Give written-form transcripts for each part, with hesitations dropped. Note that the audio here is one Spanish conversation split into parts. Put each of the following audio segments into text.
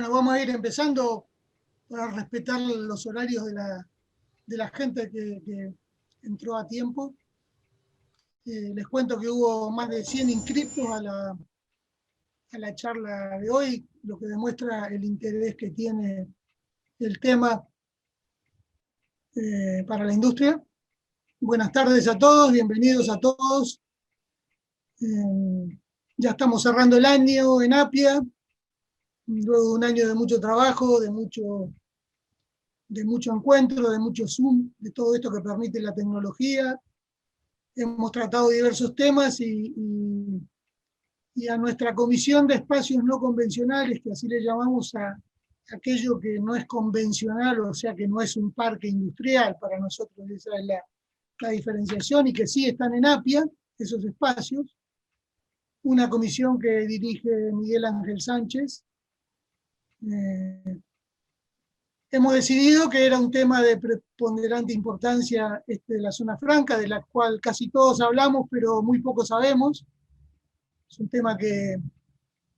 Bueno, vamos a ir empezando para respetar los horarios de la gente que entró a tiempo. Les cuento que hubo más de 100 inscriptos a la charla de hoy, lo que demuestra el interés que tiene el tema para la industria. Buenas tardes a todos, bienvenidos a todos. Ya estamos cerrando el año en Appia, luego de un año de mucho trabajo, de mucho encuentro, de mucho Zoom, de todo esto que permite la tecnología. Hemos tratado diversos temas y a nuestra comisión de espacios no convencionales, que así le llamamos a aquello que no es convencional, o sea que no es un parque industrial, para nosotros esa es la diferenciación, y que sí están en Appia, esos espacios. Una comisión que dirige Miguel Ángel Sánchez. Hemos decidido que era un tema de preponderante importancia de la zona franca, de la cual casi todos hablamos, pero muy poco sabemos. Es un tema que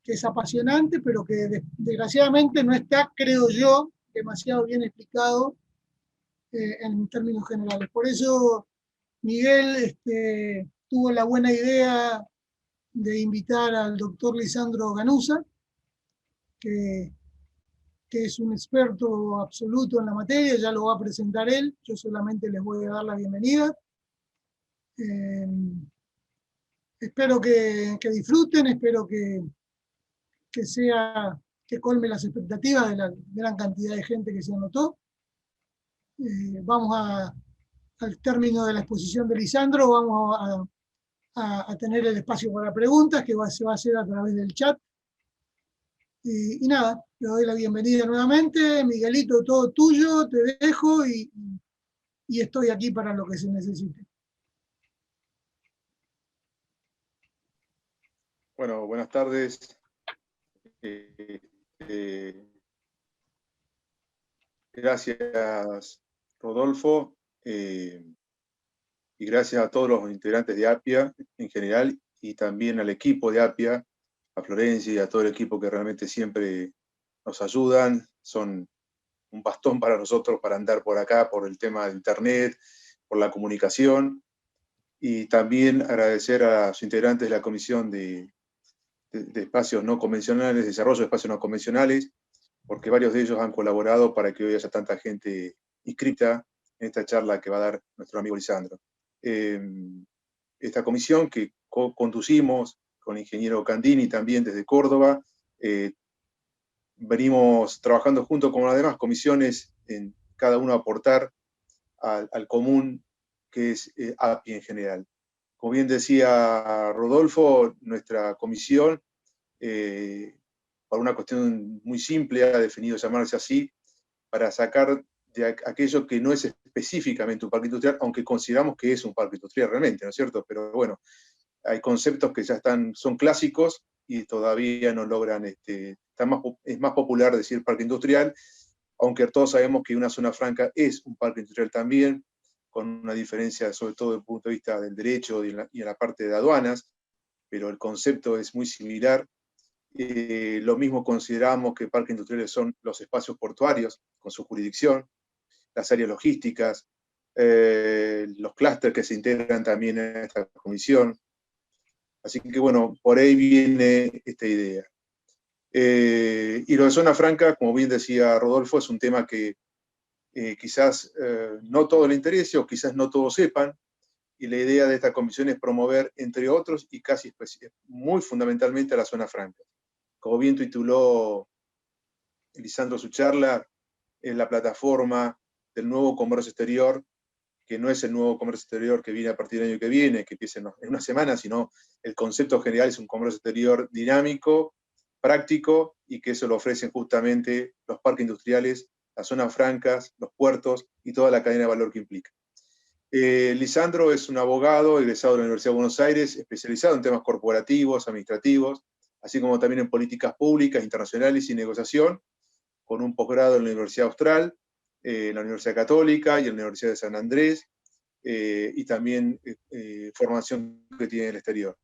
es apasionante, pero que desgraciadamente no está, creo yo, demasiado bien explicado en términos generales. Por eso Miguel tuvo la buena idea de invitar al doctor Lisandro Ganuza, que es un experto absoluto en la materia, ya lo va a presentar él, yo solamente les voy a dar la bienvenida. Espero que disfruten, espero que colme las expectativas de la gran cantidad de gente que se anotó. Vamos al término de la exposición de Lisandro, vamos a tener el espacio para preguntas, que se va a hacer a través del chat. Y nada, le doy la bienvenida nuevamente. Miguelito, todo tuyo, te dejo y estoy aquí para lo que se necesite. Bueno, buenas tardes. Gracias, Rodolfo, y gracias a todos los integrantes de Appia en general y también al equipo de Appia, a Florencia y a todo el equipo que realmente siempre nos ayudan. Son un bastón para nosotros para andar por acá, por el tema de Internet, por la comunicación. Y también agradecer a los integrantes de la Comisión de Espacios No Convencionales, Desarrollo de Espacios No Convencionales, porque varios de ellos han colaborado para que hoy haya tanta gente inscrita en esta charla que va a dar nuestro amigo Lisandro. Esta comisión que conducimos con el ingeniero Candini también desde Córdoba, venimos trabajando junto con las demás comisiones en cada uno aportar al común que es API en general. Como bien decía Rodolfo, nuestra comisión, por una cuestión muy simple, ha definido llamarse así, para sacar de aquello que no es específicamente un parque industrial, aunque consideramos que es un parque industrial realmente, ¿no es cierto? Pero bueno, hay conceptos que ya son clásicos y todavía no logran, es más popular decir parque industrial, aunque todos sabemos que una zona franca es un parque industrial también, con una diferencia sobre todo desde el punto de vista del derecho y en la parte de aduanas, pero el concepto es muy similar. Lo mismo consideramos que parques industriales son los espacios portuarios con su jurisdicción, las áreas logísticas, los clústeres que se integran también en esta comisión. Así que bueno, por ahí viene esta idea. Y lo de zona franca, como bien decía Rodolfo, es un tema que quizás no todo le interese o quizás no todos sepan, y la idea de esta comisión es promover, entre otros, y casi muy fundamentalmente a la zona franca. Como bien tituló Lisandro su charla, es la plataforma del nuevo comercio exterior, que no es el nuevo comercio exterior que viene a partir del año que viene, que empieza en una semana, sino el concepto general es un comercio exterior dinámico, práctico, y que eso lo ofrecen justamente los parques industriales, las zonas francas, los puertos y toda la cadena de valor que implica. Lisandro es un abogado egresado de la Universidad de Buenos Aires, especializado en temas corporativos, administrativos, así como también en políticas públicas, internacionales y negociación, con un posgrado en la Universidad Austral, en la Universidad Católica y en la Universidad de San Andrés, y también formación que tiene en el exterior.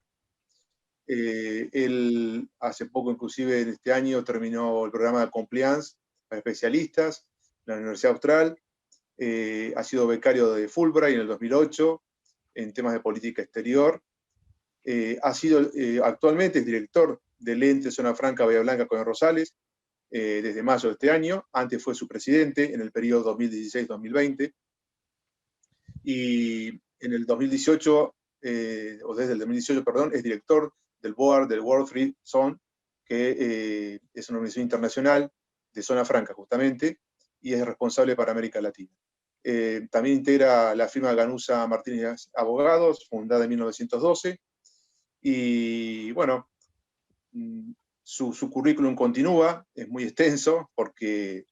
Él hace poco, inclusive en este año, terminó el programa de compliance para especialistas en la Universidad Austral. Ha sido becario de Fulbright en el 2008 en temas de política exterior. Actualmente es director del ente Zona Franca Bahía Blanca con Rosales desde mayo de este año. Antes fue su presidente en el periodo 2016-2020. Y en el 2018, o desde el 2018, perdón, es director del board del World Free Zone, que es una organización internacional de Zona Franca, justamente, y es responsable para América Latina. También integra la firma Ganusa Martínez Abogados, fundada en 1912, y bueno, su currículum continúa, es muy extenso, porque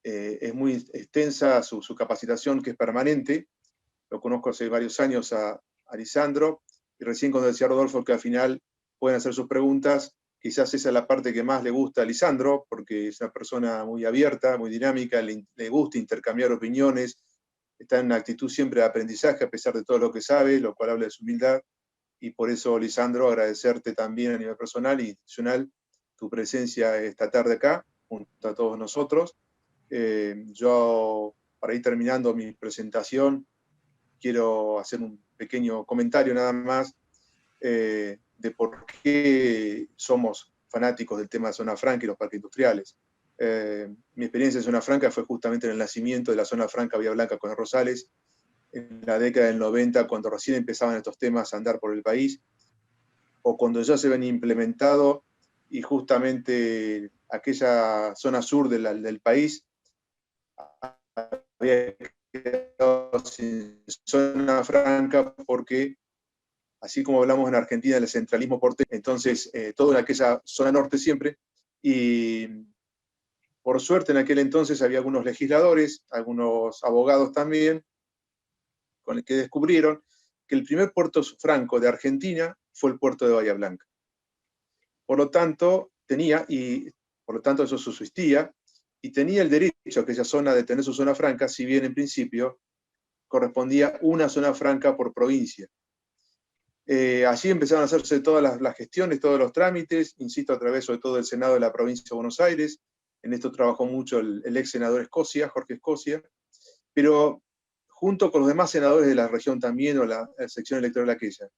es muy extensa su capacitación, que es permanente. Lo conozco hace varios años a Lisandro, y recién cuando decía Rodolfo que al final pueden hacer sus preguntas, quizás esa es la parte que más le gusta a Lisandro, porque es una persona muy abierta, muy dinámica, le gusta intercambiar opiniones, está en una actitud siempre de aprendizaje a pesar de todo lo que sabe, lo cual habla de su humildad, y por eso, Lisandro, agradecerte también a nivel personal e institucional tu presencia esta tarde acá, junto a todos nosotros. Yo, para ir terminando mi presentación, quiero hacer un pequeño comentario nada más de por qué somos fanáticos del tema de Zona Franca y los parques industriales. Mi experiencia en Zona Franca fue justamente en el nacimiento de la Zona Franca Bahía Blanca con Rosales, en la década del 90, cuando recién empezaban estos temas a andar por el país, o cuando ya se ven implementados, y justamente aquella zona sur del país había quedado sin zona franca porque, así como hablamos en Argentina del centralismo porteño, entonces todo en aquella zona norte siempre, y por suerte en aquel entonces había algunos legisladores, algunos abogados también, con el que descubrieron que el primer puerto franco de Argentina fue el puerto de Bahía Blanca. Por lo tanto, eso subsistía, y tenía el derecho a aquella zona de tener su zona franca, si bien en principio correspondía una zona franca por provincia. Allí empezaron a hacerse todas las gestiones, todos los trámites, insisto, a través sobre todo del Senado de la provincia de Buenos Aires. En esto trabajó mucho el ex senador Escocia, Jorge Escocia, pero junto con los demás senadores de la región también, o la sección electoral aquella.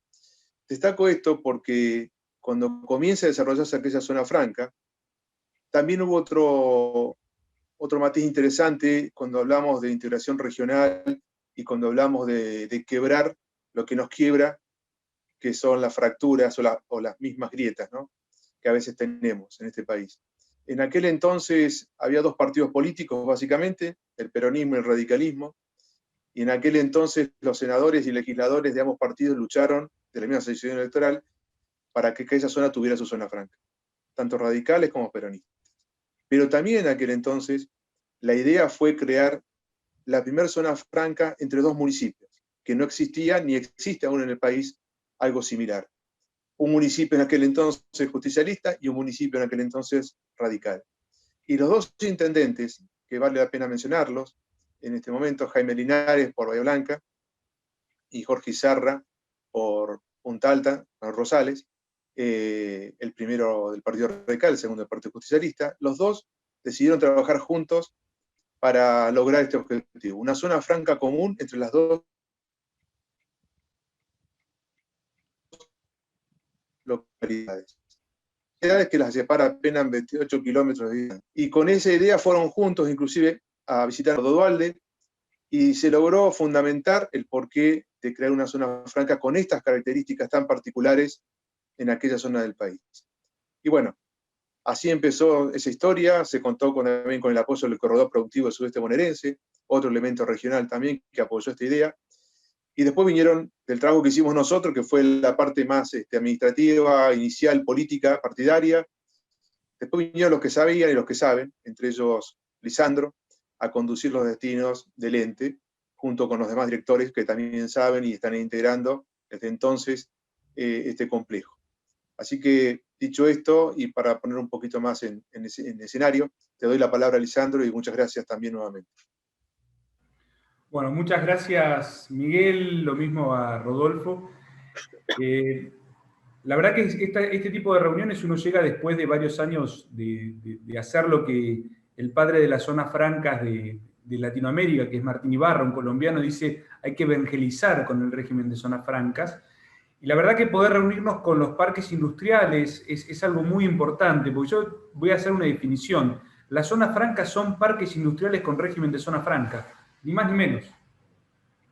Destaco esto porque cuando comienza a desarrollarse aquella zona franca, también hubo otro matiz interesante cuando hablamos de integración regional y cuando hablamos de quebrar lo que nos quiebra, que son las fracturas o las mismas grietas, ¿no?, que a veces tenemos en este país. En aquel entonces había dos partidos políticos, básicamente, el peronismo y el radicalismo, y en aquel entonces los senadores y legisladores de ambos partidos lucharon, de la misma sección electoral, para que aquella zona tuviera su zona franca, tanto radicales como peronistas. Pero también en aquel entonces la idea fue crear la primera zona franca entre dos municipios, que no existía ni existe aún en el país algo similar. Un municipio en aquel entonces justicialista y un municipio en aquel entonces radical. Y los dos intendentes, que vale la pena mencionarlos en este momento, Jaime Linares por Bahía Blanca y Jorge Izarra por Punta Alta, Rosales, el primero del Partido Radical, el segundo del Partido Justicialista, los dos decidieron trabajar juntos para lograr este objetivo, una zona franca común entre las dos localidades. Que las separa apenas 28 kilómetros de distancia. Y con esa idea fueron juntos, inclusive, a visitar Dualde, y se logró fundamentar el porqué de crear una zona franca con estas características tan particulares en aquella zona del país. Y bueno, así empezó esa historia, se contó también con el apoyo del corredor productivo del sudeste bonaerense, otro elemento regional también que apoyó esta idea. Y después vinieron del trabajo que hicimos nosotros, que fue la parte más administrativa, inicial, política, partidaria. Después vinieron los que sabían y los que saben, entre ellos Lisandro, a conducir los destinos del ente, junto con los demás directores que también saben y están integrando desde entonces este complejo. Así que, dicho esto, y para poner un poquito más en escenario, te doy la palabra a Lisandro y muchas gracias también nuevamente. Bueno, muchas gracias, Miguel, lo mismo a Rodolfo. La verdad que este tipo de reuniones uno llega después de varios años de hacer lo que el padre de las zonas francas de Latinoamérica, que es Martín Ibarra, un colombiano, dice: hay que evangelizar con el régimen de zonas francas. Y la verdad que poder reunirnos con los parques industriales es algo muy importante, porque yo voy a hacer una definición. Las zonas francas son parques industriales con régimen de zona franca, ni más ni menos.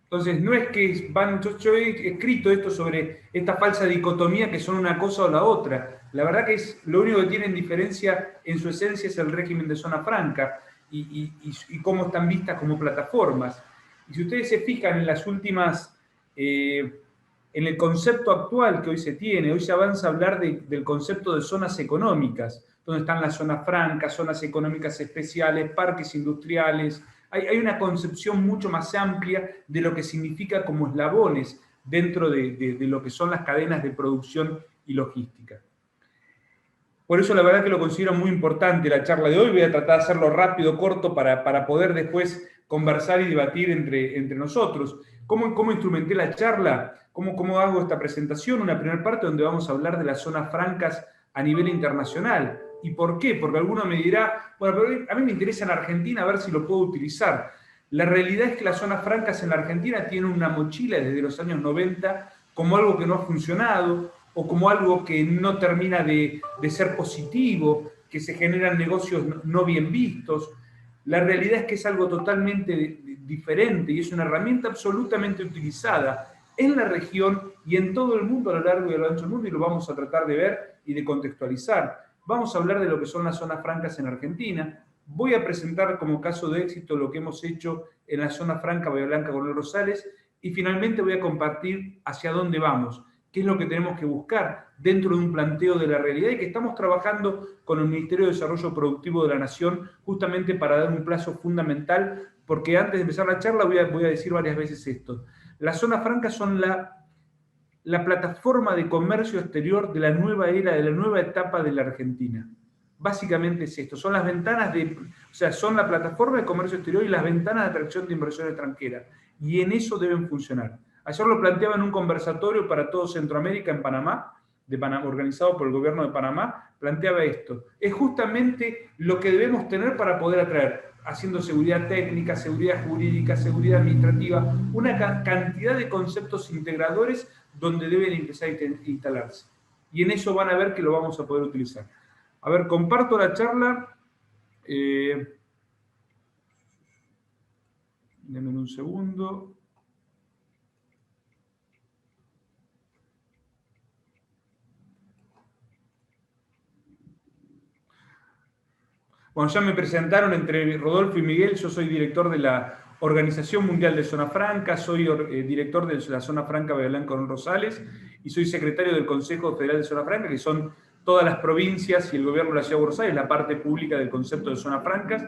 Entonces, no es que van, yo he escrito esto sobre esta falsa dicotomía que son una cosa o la otra. La verdad que lo único que tienen diferencia en su esencia es el régimen de zona franca y cómo están vistas como plataformas. Y si ustedes se fijan en las últimas, en el concepto actual que hoy se tiene, hoy se avanza a hablar del concepto de zonas económicas, donde están las zonas francas, zonas económicas especiales, parques industriales. Hay una concepción mucho más amplia de lo que significa como eslabones dentro de lo que son las cadenas de producción y logística. Por eso la verdad que lo considero muy importante la charla de hoy. Voy a tratar de hacerlo rápido, corto, para poder después conversar y debatir entre nosotros. ¿Cómo instrumenté la charla? ¿Cómo hago esta presentación? Una primera parte donde vamos a hablar de las zonas francas a nivel internacional. ¿Y por qué? Porque alguno me dirá, bueno, pero a mí me interesa en Argentina a ver si lo puedo utilizar. La realidad es que las zonas francas en la Argentina tienen una mochila desde los años 90 como algo que no ha funcionado o como algo que no termina de ser positivo, que se generan negocios no bien vistos. La realidad es que es algo totalmente diferente y es una herramienta absolutamente utilizada en la región y en todo el mundo, a lo largo y a lo ancho del mundo, y lo vamos a tratar de ver y de contextualizar. Vamos a hablar de lo que son las zonas francas en Argentina. Voy a presentar como caso de éxito lo que hemos hecho en la zona franca Bahía Blanca Coronel Rosales y finalmente voy a compartir hacia dónde vamos, qué es lo que tenemos que buscar dentro de un planteo de la realidad y que estamos trabajando con el Ministerio de Desarrollo Productivo de la Nación justamente para dar un plazo fundamental, porque antes de empezar la charla voy a decir varias veces esto. Las zonas francas son la plataforma de comercio exterior de la nueva era, de la nueva etapa de la Argentina. Básicamente es esto, son las ventanas son la plataforma de comercio exterior y las ventanas de atracción de inversión extranjera. Y en eso deben funcionar. Ayer lo planteaba en un conversatorio para todo Centroamérica en Panamá, organizado por el gobierno de Panamá, planteaba esto. Es justamente lo que debemos tener para poder atraer, haciendo seguridad técnica, seguridad jurídica, seguridad administrativa, una cantidad de conceptos integradores donde deben empezar a instalarse. Y en eso van a ver que lo vamos a poder utilizar. A ver, comparto la charla. Denme un segundo. Bueno, ya me presentaron entre Rodolfo y Miguel. Yo soy director de la Organización Mundial de Zona Franca, soy director de la Zona Franca Bahía Blanca Coronel Rosales y soy secretario del Consejo Federal de Zona Franca, que son todas las provincias y el gobierno de la Ciudad de Buenos Aires, la parte pública del concepto de zonas francas.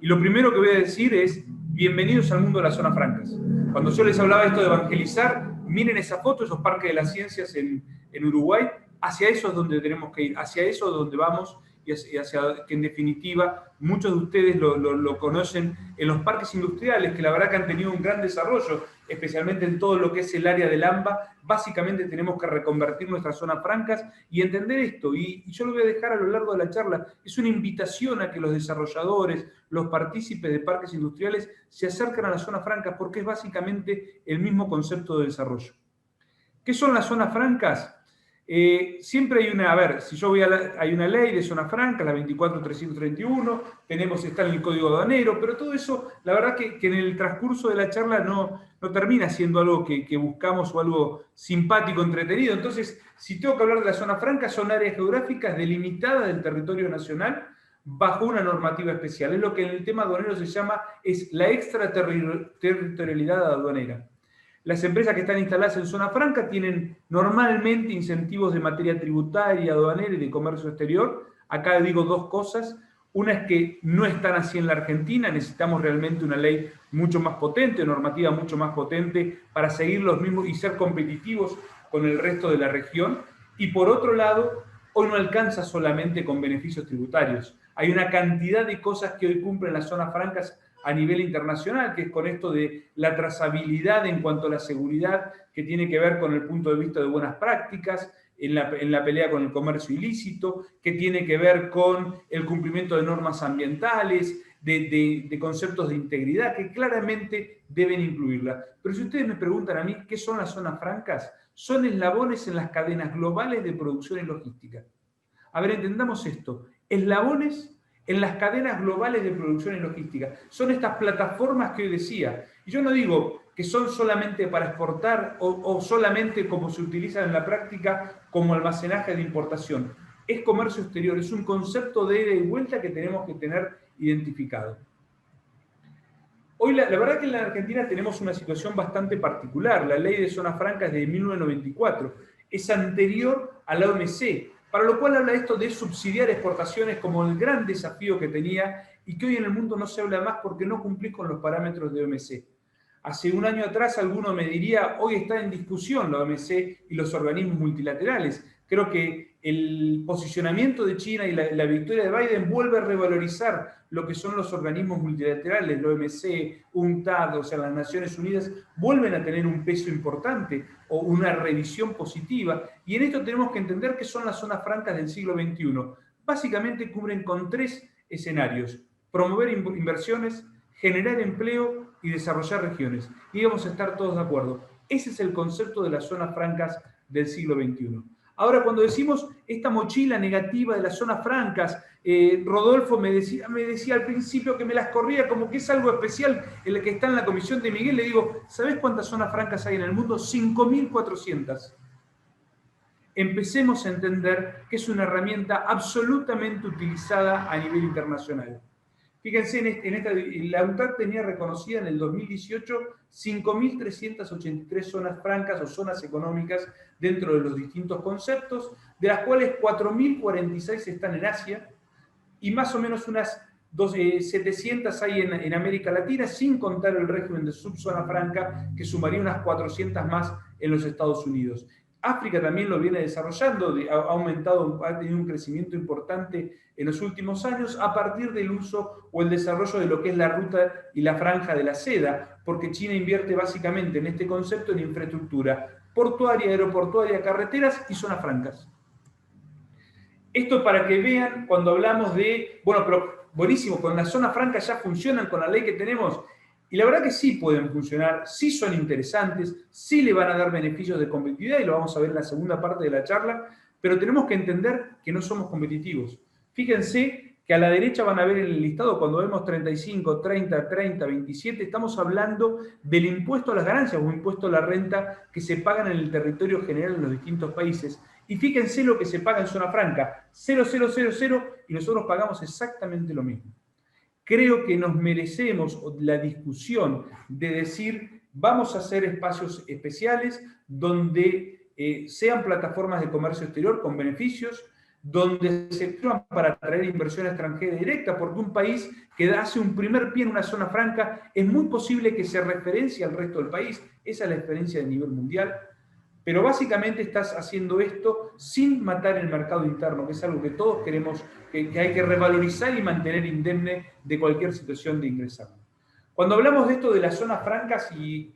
Y lo primero que voy a decir es, bienvenidos al mundo de las zonas francas. Cuando yo les hablaba esto de evangelizar, miren esa foto, esos parques de las ciencias en Uruguay, hacia eso es donde tenemos que ir, hacia eso es donde vamos, y hacia que en definitiva muchos de ustedes lo conocen en los parques industriales, que la verdad que han tenido un gran desarrollo, especialmente en todo lo que es el área del AMBA. Básicamente tenemos que reconvertir nuestras zonas francas y entender esto, y yo lo voy a dejar a lo largo de la charla, es una invitación a que los desarrolladores, los partícipes de parques industriales se acerquen a las zonas francas, porque es básicamente el mismo concepto de desarrollo. ¿Qué son las zonas francas? Siempre hay si yo hay una ley de zona franca, la 24.331, está en el Código Aduanero, pero todo eso, la verdad que en el transcurso de la charla no termina siendo algo que buscamos o algo simpático, entretenido. Entonces, si tengo que hablar de la zona franca, son áreas geográficas delimitadas del territorio nacional bajo una normativa especial. Es lo que en el tema aduanero se llama la extraterritorialidad aduanera. Las empresas que están instaladas en zona franca tienen normalmente incentivos de materia tributaria, aduanera y de comercio exterior. Acá digo dos cosas. Una es que no están así en la Argentina, necesitamos realmente una ley mucho más potente, normativa mucho más potente para seguir los mismos y ser competitivos con el resto de la región. Y por otro lado, hoy no alcanza solamente con beneficios tributarios. Hay una cantidad de cosas que hoy cumplen las zonas francas a nivel internacional, que es con esto de la trazabilidad en cuanto a la seguridad, que tiene que ver con el punto de vista de buenas prácticas, en la pelea con el comercio ilícito, que tiene que ver con el cumplimiento de normas ambientales, de conceptos de integridad, que claramente deben incluirla. Pero si ustedes me preguntan a mí qué son las zonas francas, son eslabones en las cadenas globales de producción y logística. A ver, entendamos esto. Eslabones en las cadenas globales de producción y logística. Son estas plataformas que hoy decía. Y yo no digo que son solamente para exportar o solamente como se utilizan en la práctica como almacenaje de importación. Es comercio exterior, es un concepto de ida y vuelta que tenemos que tener identificado. Hoy la verdad que en la Argentina tenemos una situación bastante particular. La ley de zonas francas es de 1994, es anterior a la OMC, para lo cual habla esto de subsidiar exportaciones como el gran desafío que tenía y que hoy en el mundo no se habla más porque no cumplís con los parámetros de OMC. Hace un año atrás alguno me diría, hoy está en discusión la OMC y los organismos multilaterales. Creo que el posicionamiento de China y la victoria de Biden vuelve a revalorizar lo que son los organismos multilaterales, la OMC, UNCTAD, o sea, las Naciones Unidas, vuelven a tener un peso importante o una revisión positiva. Y en esto tenemos que entender qué son las zonas francas del siglo XXI. Básicamente cubren con 3 escenarios: promover inversiones, generar empleo y desarrollar regiones. Y vamos a estar todos de acuerdo. Ese es el concepto de las zonas francas del siglo XXI. Ahora, cuando decimos esta mochila negativa de las zonas francas, Rodolfo me decía al principio que me las corría como que es algo especial el que está en la comisión de Miguel. Le digo, ¿sabés cuántas zonas francas hay en el mundo? 5.400. Empecemos a entender que es una herramienta absolutamente utilizada a nivel internacional. Fíjense, la UNCTAD tenía reconocida en el 2018 5.383 zonas francas o zonas económicas dentro de los distintos conceptos, de las cuales 4.046 están en Asia y más o menos unas 700 hay en América Latina, sin contar el régimen de subzona franca, que sumaría unas 400 más en los Estados Unidos. África también lo viene desarrollando, ha tenido un crecimiento importante en los últimos años a partir del uso o el desarrollo de lo que es la ruta y la franja de la seda, porque China invierte básicamente en este concepto en infraestructura portuaria, aeroportuaria, carreteras y zonas francas. Esto para que vean cuando hablamos de, bueno, pero buenísimo, con las zonas francas ya funcionan con la ley que tenemos. Y la verdad que sí pueden funcionar, sí son interesantes, sí le van a dar beneficios de competitividad, y lo vamos a ver en la segunda parte de la charla, pero tenemos que entender que no somos competitivos. Fíjense que a la derecha van a ver en el listado, cuando vemos 35, 30, 30, 27, estamos hablando del impuesto a las ganancias o impuesto a la renta que se pagan en el territorio general en los distintos países. Y fíjense lo que se paga en zona franca, 0,000, y nosotros pagamos exactamente lo mismo. Creo que nos merecemos la discusión de decir, vamos a hacer espacios especiales donde sean plataformas de comercio exterior con beneficios, donde se sirvan para atraer inversión extranjera directa, porque un país que hace un primer pie en una zona franca es muy posible que se referencie al resto del país. Esa es la experiencia de nivel mundial. Pero básicamente estás haciendo esto sin matar el mercado interno, que es algo que todos queremos, que hay que revalorizar y mantener indemne de cualquier situación de ingresar. Cuando hablamos de esto de las zonas francas y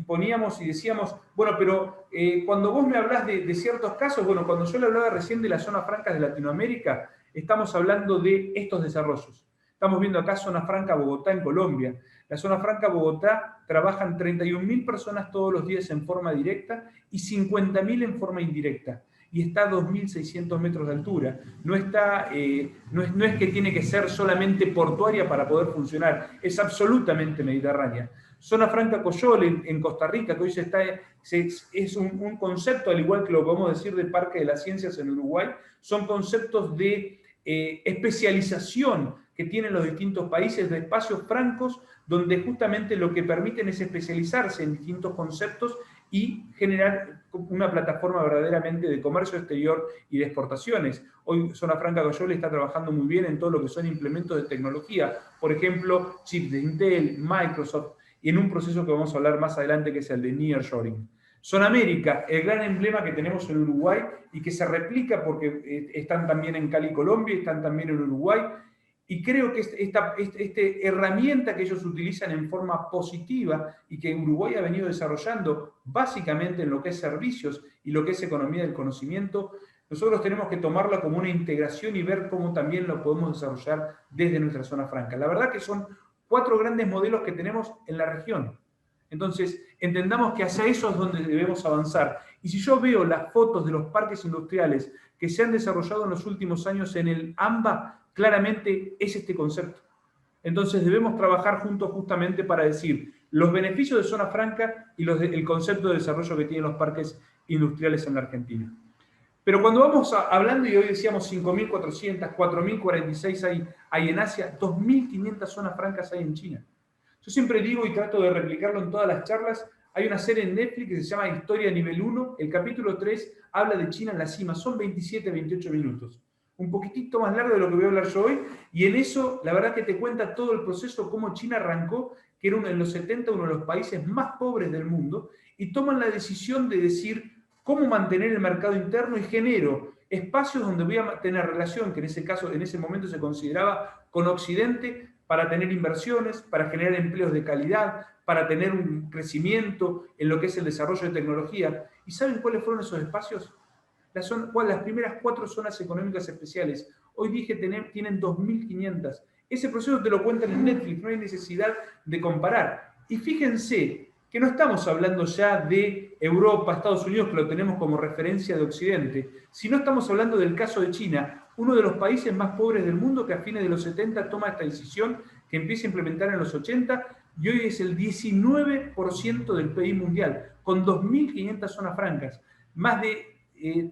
poníamos y decíamos, bueno, pero cuando vos me hablás de ciertos casos, bueno, cuando yo le hablaba recién de las zonas francas de Latinoamérica, estamos hablando de estos desarrollos. Estamos viendo acá Zona Franca Bogotá en Colombia. La Zona Franca Bogotá trabajan 31.000 personas todos los días en forma directa y 50.000 en forma indirecta. Y está a 2.600 metros de altura. No es que tiene que ser solamente portuaria para poder funcionar. Es absolutamente mediterránea. Zona Franca Coyol en Costa Rica, que hoy es un concepto, al igual que lo podemos decir del Parque de las Ciencias en Uruguay, son conceptos de especialización que tienen los distintos países, de espacios francos, donde justamente lo que permiten es especializarse en distintos conceptos y generar una plataforma verdaderamente de comercio exterior y de exportaciones. Hoy Zona Franca Coyol está trabajando muy bien en todo lo que son implementos de tecnología, por ejemplo, chips de Intel, Microsoft, y en un proceso que vamos a hablar más adelante, que es el de nearshoring. Zona América, el gran emblema que tenemos en Uruguay y que se replica porque están también en Cali, Colombia, están también en Uruguay, Y creo que esta herramienta que ellos utilizan en forma positiva y que Uruguay ha venido desarrollando básicamente en lo que es servicios y lo que es economía del conocimiento, nosotros tenemos que tomarla como una integración y ver cómo también lo podemos desarrollar desde nuestra zona franca. La verdad que son 4 grandes modelos que tenemos en la región. Entonces, entendamos que hacia eso es donde debemos avanzar. Y si yo veo las fotos de los parques industriales que se han desarrollado en los últimos años en el AMBA, claramente es este concepto. Entonces debemos trabajar juntos justamente para decir los beneficios de zona franca y el concepto de desarrollo que tienen los parques industriales en la Argentina. Pero cuando vamos hablando, y hoy decíamos 5.400, 4.046 hay en Asia, 2.500 zonas francas hay en China. Yo siempre digo y trato de replicarlo en todas las charlas, hay una serie en Netflix que se llama Historia Nivel 1, el capítulo 3 habla de China en la cima, son 27, 28 minutos. Un poquitito más largo de lo que voy a hablar yo hoy, y en eso la verdad que te cuenta todo el proceso, cómo China arrancó, que era en los 70 uno de los países más pobres del mundo, y toman la decisión de decir cómo mantener el mercado interno y genero espacios donde voy a tener relación, que en ese caso, en ese momento se consideraba con Occidente, para tener inversiones, para generar empleos de calidad, para tener un crecimiento en lo que es el desarrollo de tecnología. ¿Y saben cuáles fueron esos espacios? Las primeras 4 zonas económicas especiales. Hoy dije tienen 2.500. Ese proceso te lo cuentan en Netflix, no hay necesidad de comparar. Y fíjense que no estamos hablando ya de Europa, Estados Unidos, que lo tenemos como referencia de Occidente, sino estamos hablando del caso de China, uno de los países más pobres del mundo que a fines de los 70 toma esta decisión, que empieza a implementar en los 80, y hoy es el 19% del PIB mundial, con 2.500 zonas francas, más de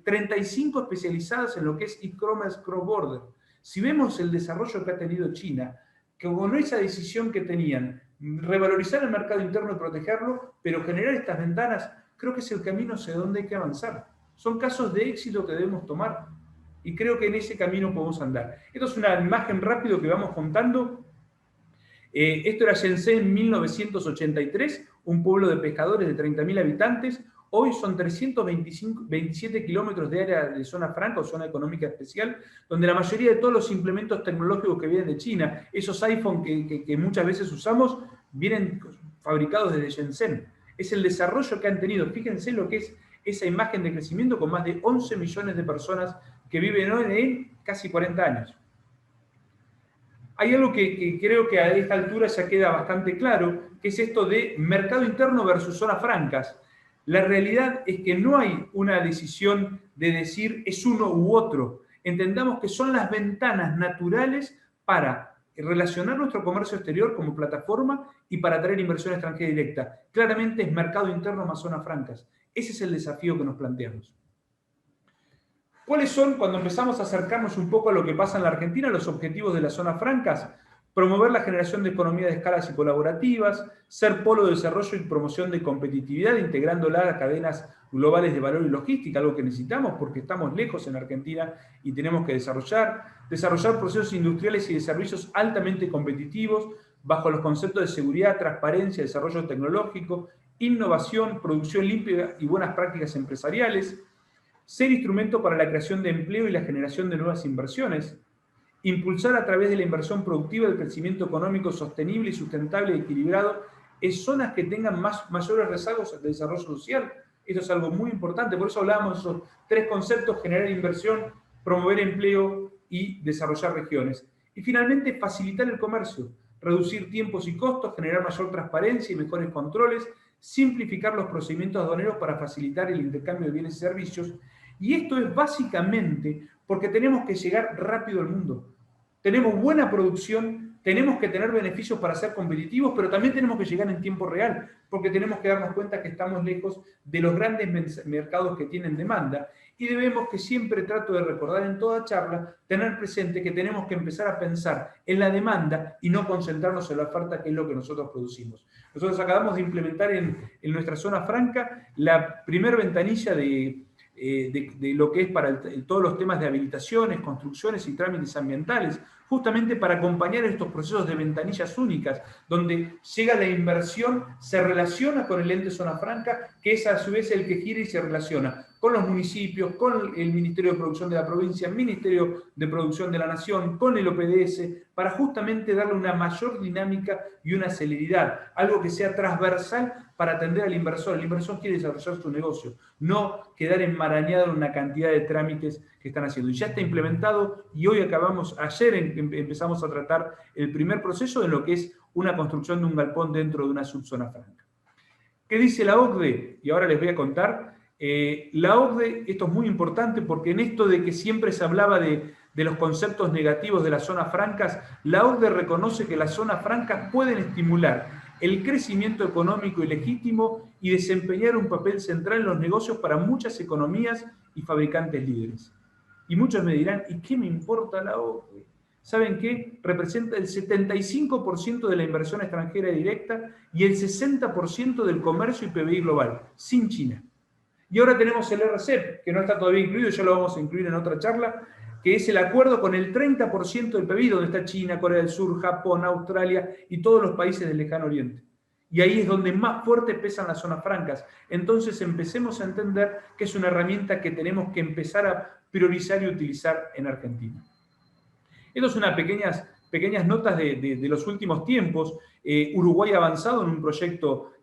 35 especializadas en lo que es e-commerce cross-border. Si vemos el desarrollo que ha tenido China, que con esa decisión que tenían, revalorizar el mercado interno y protegerlo, pero generar estas ventanas, creo que es el camino hacia donde hay que avanzar. Son casos de éxito que debemos tomar y creo que en ese camino podemos andar. Esto es una imagen rápido que vamos contando. Esto era Shenzhen en 1983, un pueblo de pescadores de 30.000 habitantes. Hoy son 327 kilómetros de área de zona franca o zona económica especial, donde la mayoría de todos los implementos tecnológicos que vienen de China, esos iPhone que muchas veces usamos, vienen fabricados desde Shenzhen. Es el desarrollo que han tenido. Fíjense lo que es esa imagen de crecimiento con más de 11 millones de personas que viven hoy en casi 40 años. Hay algo que creo que a esta altura ya queda bastante claro, que es esto de mercado interno versus zonas francas. La realidad es que no hay una decisión de decir es uno u otro. Entendamos que son las ventanas naturales para relacionar nuestro comercio exterior como plataforma y para atraer inversión extranjera directa. Claramente es mercado interno más zonas francas. Ese es el desafío que nos planteamos. ¿Cuáles son, cuando empezamos a acercarnos un poco a lo que pasa en la Argentina, los objetivos de las zonas francas? Promover la generación de economía de escalas y colaborativas, ser polo de desarrollo y promoción de competitividad, integrándola a cadenas globales de valor y logística, algo que necesitamos porque estamos lejos en Argentina y tenemos que desarrollar procesos industriales y de servicios altamente competitivos bajo los conceptos de seguridad, transparencia, desarrollo tecnológico, innovación, producción limpia y buenas prácticas empresariales, ser instrumento para la creación de empleo y la generación de nuevas inversiones, impulsar a través de la inversión productiva el crecimiento económico sostenible y sustentable y equilibrado en zonas que tengan mayores rezagos de desarrollo social. Esto es algo muy importante, por eso hablábamos de esos 3 conceptos: generar inversión, promover empleo y desarrollar regiones. Y finalmente, facilitar el comercio, reducir tiempos y costos, generar mayor transparencia y mejores controles, simplificar los procedimientos aduaneros para facilitar el intercambio de bienes y servicios. Y esto es básicamente porque tenemos que llegar rápido al mundo. Tenemos buena producción, tenemos que tener beneficios para ser competitivos, pero también tenemos que llegar en tiempo real, porque tenemos que darnos cuenta que estamos lejos de los grandes mercados que tienen demanda. Y debemos, que siempre trato de recordar en toda charla, tener presente que tenemos que empezar a pensar en la demanda y no concentrarnos en la oferta, que es lo que nosotros producimos. Nosotros acabamos de implementar en nuestra zona franca la primer ventanilla de lo que es para todos los temas de habilitaciones, construcciones y trámites ambientales, justamente para acompañar estos procesos de ventanillas únicas, donde llega la inversión, se relaciona con el ente zona franca, que es a su vez el que gira y se relaciona con los municipios, con el Ministerio de Producción de la provincia, el Ministerio de Producción de la Nación, con el OPDS, para justamente darle una mayor dinámica y una celeridad, algo que sea transversal para atender al inversor. El inversor quiere desarrollar su negocio, no quedar enmarañado en una cantidad de trámites que están haciendo. Y ya está implementado, y hoy ayer empezamos a tratar el primer proceso en lo que es una construcción de un galpón dentro de una subzona franca. ¿Qué dice la OCDE? Y ahora les voy a contar. La OCDE, esto es muy importante porque en esto de que siempre se hablaba de los conceptos negativos de las zonas francas, la OCDE reconoce que las zonas francas pueden estimular el crecimiento económico y legítimo y desempeñar un papel central en los negocios para muchas economías y fabricantes líderes. Y muchos me dirán, ¿y qué me importa la OCDE? ¿Saben qué? Representa el 75% de la inversión extranjera directa y el 60% del comercio y PBI global, sin China. Y ahora tenemos el RCEP, que no está todavía incluido, ya lo vamos a incluir en otra charla, que es el acuerdo con el 30% del PBI, donde está China, Corea del Sur, Japón, Australia y todos los países del Lejano Oriente. Y ahí es donde más fuerte pesan las zonas francas. Entonces empecemos a entender que es una herramienta que tenemos que empezar a priorizar y utilizar en Argentina. Estas son unas pequeñas notas de los últimos tiempos. Uruguay ha avanzado en un proyecto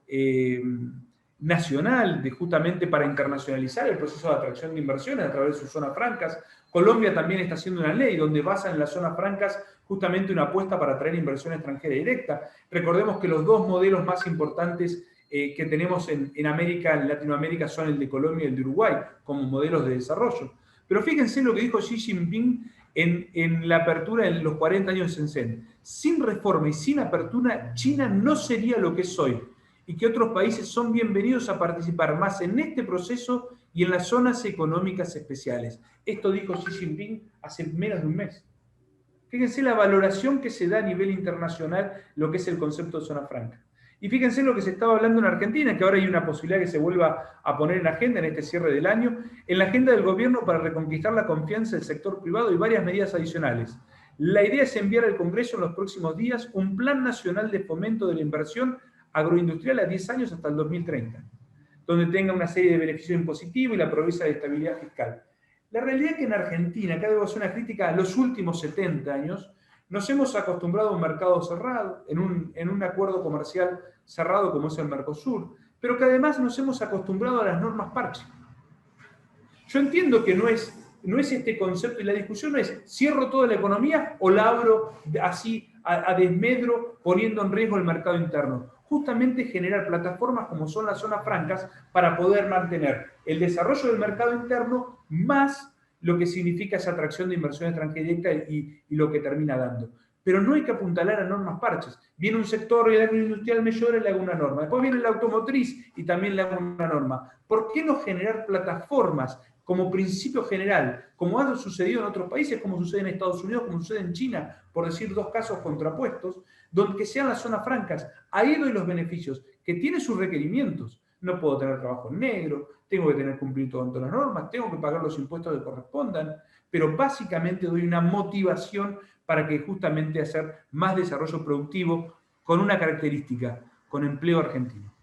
nacional justamente para internacionalizar el proceso de atracción de inversiones a través de sus zonas francas. Colombia también está haciendo una ley donde basan en las zonas francas justamente una apuesta para atraer inversión extranjera directa. Recordemos que los dos modelos más importantes que tenemos en Latinoamérica son el de Colombia y el de Uruguay como modelos de desarrollo. Pero fíjense lo que dijo Xi Jinping en la apertura en los 40 años de Shenzhen. Sin reforma y sin apertura, China no sería lo que es hoy, y que otros países son bienvenidos a participar más en este proceso y en las zonas económicas especiales. Esto dijo Xi Jinping hace menos de un mes. Fíjense la valoración que se da a nivel internacional lo que es el concepto de zona franca. Y fíjense lo que se estaba hablando en Argentina, que ahora hay una posibilidad que se vuelva a poner en agenda en este cierre del año, en la agenda del gobierno para reconquistar la confianza del sector privado y varias medidas adicionales. La idea es enviar al Congreso en los próximos días un plan nacional de fomento de la inversión agroindustrial a 10 años hasta el 2030, donde tenga una serie de beneficios impositivos y la promesa de estabilidad fiscal. La realidad es que en Argentina, acá debo hacer una crítica a los últimos 70 años, nos hemos acostumbrado a un mercado cerrado, en un acuerdo comercial cerrado como es el Mercosur, pero que además nos hemos acostumbrado a las normas parche. Yo entiendo que no es este concepto, y la discusión no es cierro toda la economía o la abro así a desmedro poniendo en riesgo el mercado interno. Justamente generar plataformas como son las zonas francas para poder mantener el desarrollo del mercado interno más lo que significa esa atracción de inversión extranjera directa y lo que termina dando. Pero no hay que apuntalar a normas parches. Viene un sector agroindustrial, me llora y le hago una norma. Después viene la automotriz y también le hago una norma. ¿Por qué no generar plataformas como principio general, como ha sucedido en otros países, como sucede en Estados Unidos, como sucede en China, por decir dos casos contrapuestos, donde sean las zonas francas? Ahí doy los beneficios, que tiene sus requerimientos. No puedo tener trabajo en negro, tengo que tener cumplir todas las normas, tengo que pagar los impuestos que correspondan, pero básicamente doy una motivación para que justamente hacer más desarrollo productivo con una característica, con empleo argentino.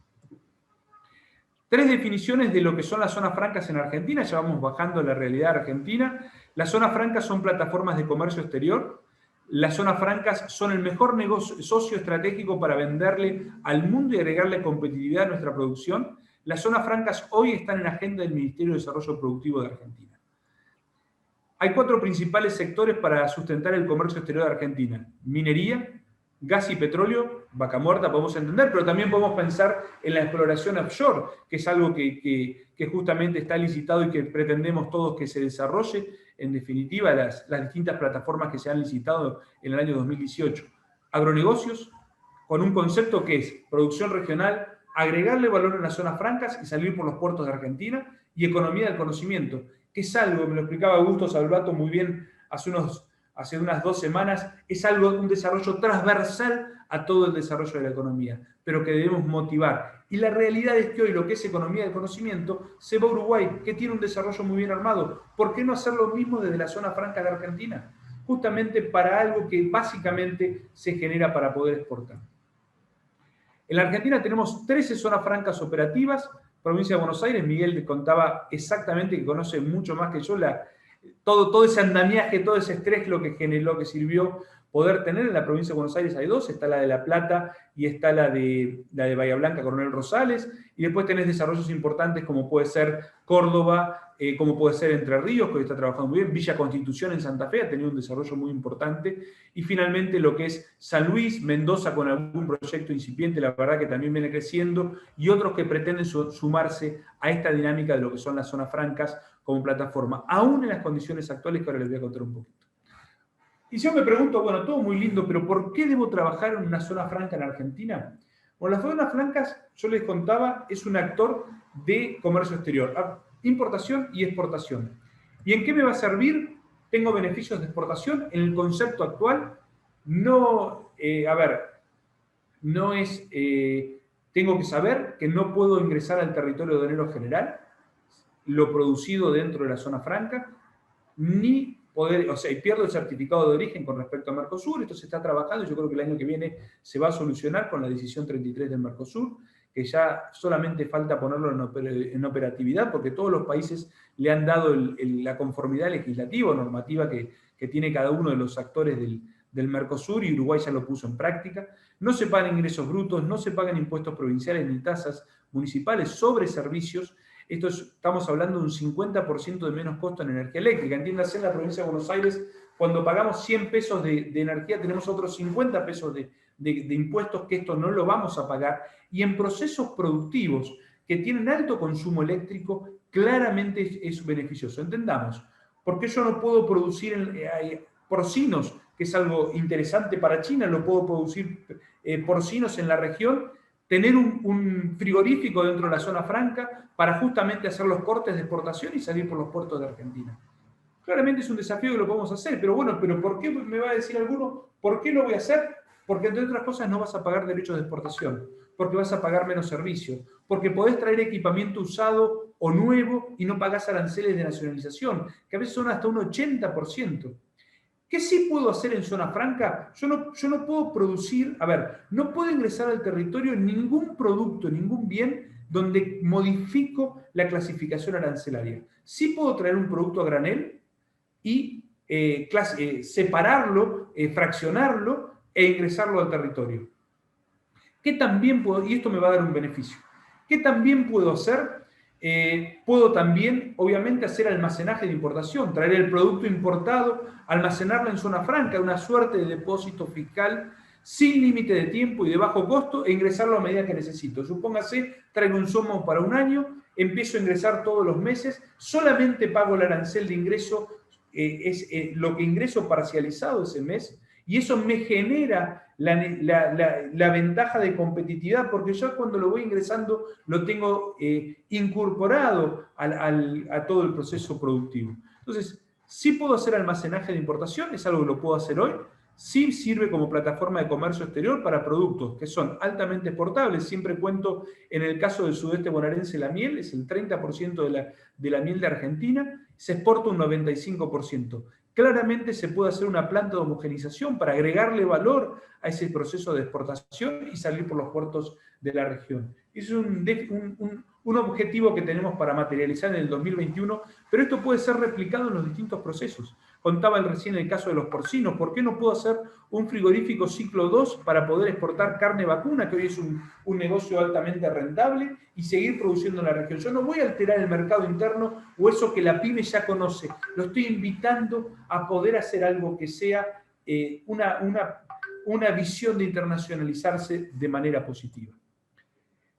3 definiciones de lo que son las zonas francas en Argentina, ya vamos bajando la realidad argentina. Las zonas francas son plataformas de comercio exterior. Las zonas francas son el mejor socio estratégico para venderle al mundo y agregarle competitividad a nuestra producción. Las zonas francas hoy están en la agenda del Ministerio de Desarrollo Productivo de Argentina. Hay 4 principales sectores para sustentar el comercio exterior de Argentina: minería, gas y petróleo, vaca muerta podemos entender, pero también podemos pensar en la exploración offshore, que es algo que justamente está licitado y que pretendemos todos que se desarrolle. En definitiva, las distintas plataformas que se han licitado en el año 2018. Agronegocios, con un concepto que es producción regional, agregarle valor en las zonas francas y salir por los puertos de Argentina, y economía del conocimiento, que es algo, me lo explicaba Augusto Salvato muy bien hace unas 2 semanas, es algo, un desarrollo transversal a todo el desarrollo de la economía, pero que debemos motivar. Y la realidad es que hoy lo que es economía del conocimiento se va a Uruguay, que tiene un desarrollo muy bien armado. ¿Por qué no hacer lo mismo desde la zona franca de Argentina? Justamente para algo que básicamente se genera para poder exportar. En la Argentina tenemos 13 zonas francas operativas provincia de Buenos Aires. Miguel contaba exactamente, que conoce mucho más que yo, todo ese andamiaje, todo ese estrés, lo que generó, que sirvió poder tener en la provincia de Buenos Aires. Hay dos, está la de La Plata y está la de Bahía Blanca, Coronel Rosales, y después tenés desarrollos importantes como puede ser Córdoba, como puede ser Entre Ríos, que hoy está trabajando muy bien, Villa Constitución en Santa Fe ha tenido un desarrollo muy importante, y finalmente lo que es San Luis, Mendoza con algún proyecto incipiente, la verdad que también viene creciendo, y otros que pretenden sumarse a esta dinámica de lo que son las zonas francas como plataforma, aún en las condiciones actuales que ahora les voy a contar un poquito. Y yo me pregunto, bueno, todo muy lindo, pero ¿por qué debo trabajar en una zona franca en Argentina? Bueno, las zonas francas, yo les contaba, es un actor de comercio exterior, importación y exportación. ¿Y en qué me va a servir? Tengo beneficios de exportación. En el concepto actual, no, no es, tengo que saber que no puedo ingresar al territorio aduanero general lo producido dentro de la zona franca, ni poder, o sea, y pierdo el certificado de origen con respecto a Mercosur. Esto se está trabajando y yo creo que el año que viene se va a solucionar con la decisión 33 del Mercosur, que ya solamente falta ponerlo en operatividad, porque todos los países le han dado la conformidad legislativa o normativa que tiene cada uno de los actores del Mercosur, y Uruguay ya lo puso en práctica. No se pagan ingresos brutos, no se pagan impuestos provinciales ni tasas municipales sobre servicios. Estamos hablando de un 50% de menos costo en energía eléctrica. Entiéndase, en la provincia de Buenos Aires, cuando pagamos 100 pesos de energía, tenemos otros 50 pesos de impuestos, que esto no lo vamos a pagar. Y en procesos productivos que tienen alto consumo eléctrico, claramente es beneficioso. Entendamos, ¿por qué yo no puedo producir porcinos, que es algo interesante para China? Lo puedo producir porcinos en la región, tener un frigorífico dentro de la zona franca para justamente hacer los cortes de exportación y salir por los puertos de Argentina. Claramente es un desafío que lo podemos hacer, pero bueno, ¿pero por qué? Me va a decir alguno, ¿por qué lo voy a hacer? Porque entre otras cosas no vas a pagar derechos de exportación, porque vas a pagar menos servicios, porque podés traer equipamiento usado o nuevo y no pagás aranceles de nacionalización, que a veces son hasta un 80%. ¿Qué sí puedo hacer en zona franca? Yo no puedo producir, no puedo ingresar al territorio ningún producto, ningún bien donde modifico la clasificación arancelaria. Sí puedo traer un producto a granel y separarlo, fraccionarlo e ingresarlo al territorio. ¿Qué también puedo? Y esto me va a dar un beneficio. ¿Qué también puedo hacer? Puedo también, obviamente, hacer almacenaje de importación, traer el producto importado, almacenarlo en zona franca, una suerte de depósito fiscal sin límite de tiempo y de bajo costo, e ingresarlo a medida que necesito. Supóngase, traigo un somo para un año, empiezo a ingresar todos los meses, solamente pago el arancel de ingreso, lo que ingreso parcializado ese mes, y eso me genera la ventaja de competitividad, porque yo cuando lo voy ingresando lo tengo incorporado a todo el proceso productivo. Entonces, sí puedo hacer almacenaje de importación, es algo que lo puedo hacer hoy. Sí sirve como plataforma de comercio exterior para productos que son altamente exportables. Siempre cuento, en el caso del sudeste bonaerense, la miel es el 30% de la miel de Argentina, se exporta un 95%. Claramente se puede hacer una planta de homogenización para agregarle valor a ese proceso de exportación y salir por los puertos de la región. Es un objetivo que tenemos para materializar en el 2021, pero esto puede ser replicado en los distintos procesos. Contaba recién el caso de los porcinos. ¿Por qué no puedo hacer un frigorífico ciclo 2 para poder exportar carne vacuna, que hoy es un negocio altamente rentable, y seguir produciendo en la región? Yo no voy a alterar el mercado interno o eso que la pyme ya conoce. Lo estoy invitando a poder hacer algo que sea una visión de internacionalizarse de manera positiva.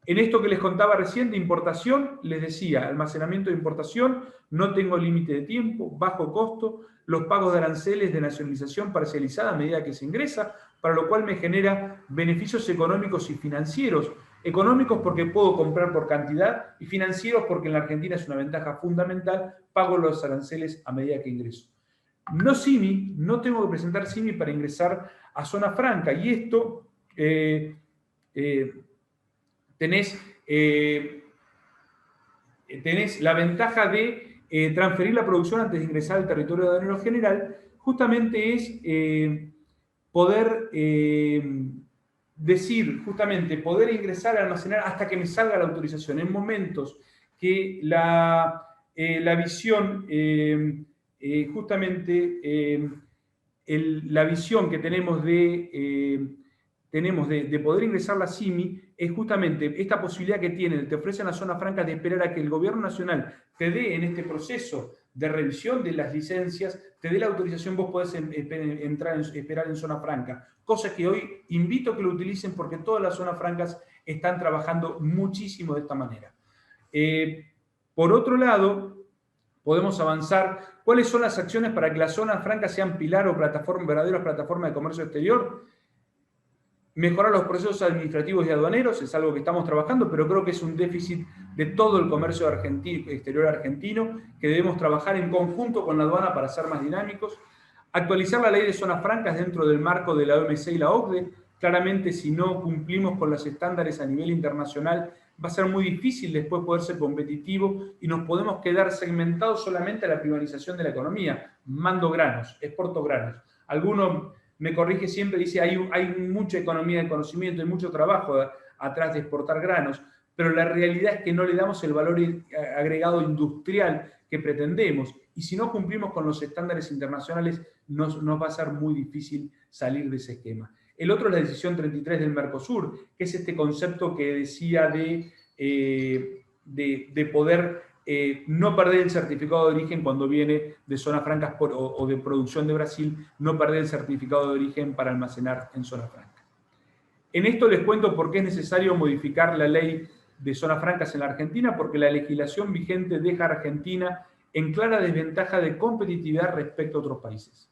En esto que les contaba recién de importación, les decía, almacenamiento de importación, no tengo límite de tiempo, bajo costo, los pagos de aranceles de nacionalización parcializada a medida que se ingresa, para lo cual me genera beneficios económicos y financieros. Económicos porque puedo comprar por cantidad, y financieros porque en la Argentina es una ventaja fundamental, pago los aranceles a medida que ingreso. No SIMI, no tengo que presentar SIMI para ingresar a zona franca, y esto tenés la ventaja de transferir la producción antes de ingresar al territorio aduanero general. Justamente es poder decir justamente poder ingresar a almacenar hasta que me salga la autorización en momentos que la visión, justamente la visión que tenemos de poder ingresar la CIMI es justamente esta posibilidad que tienen, te ofrecen la zona franca de esperar a que el gobierno nacional te dé en este proceso de revisión de las licencias, te dé la autorización, vos podés esperar en zona franca. Cosa que hoy invito a que lo utilicen porque todas las zonas francas están trabajando muchísimo de esta manera. Por otro lado, podemos avanzar. ¿Cuáles son las acciones para que las zonas francas sean pilar o verdaderas plataformas de comercio exterior? Mejorar los procesos administrativos y aduaneros es algo que estamos trabajando, pero creo que es un déficit de todo el comercio exterior argentino, que debemos trabajar en conjunto con la aduana para ser más dinámicos. Actualizar la ley de zonas francas dentro del marco de la OMC y la OCDE. Claramente, si no cumplimos con los estándares a nivel internacional, va a ser muy difícil después poder ser competitivo y nos podemos quedar segmentados solamente a la privatización de la economía. Mando granos, exporto granos. Alguno me corrige siempre, dice hay mucha economía de conocimiento, hay mucho trabajo atrás de exportar granos, pero la realidad es que no le damos el valor agregado industrial que pretendemos. Y si no cumplimos con los estándares internacionales, nos va a ser muy difícil salir de ese esquema. El otro es la decisión 33 del Mercosur, que es este concepto que decía de poder no perder el certificado de origen cuando viene de zonas francas o de producción de Brasil, no perder el certificado de origen para almacenar en zona franca. En esto les cuento por qué es necesario modificar la ley de zonas francas en la Argentina, porque la legislación vigente deja a Argentina en clara desventaja de competitividad respecto a otros países.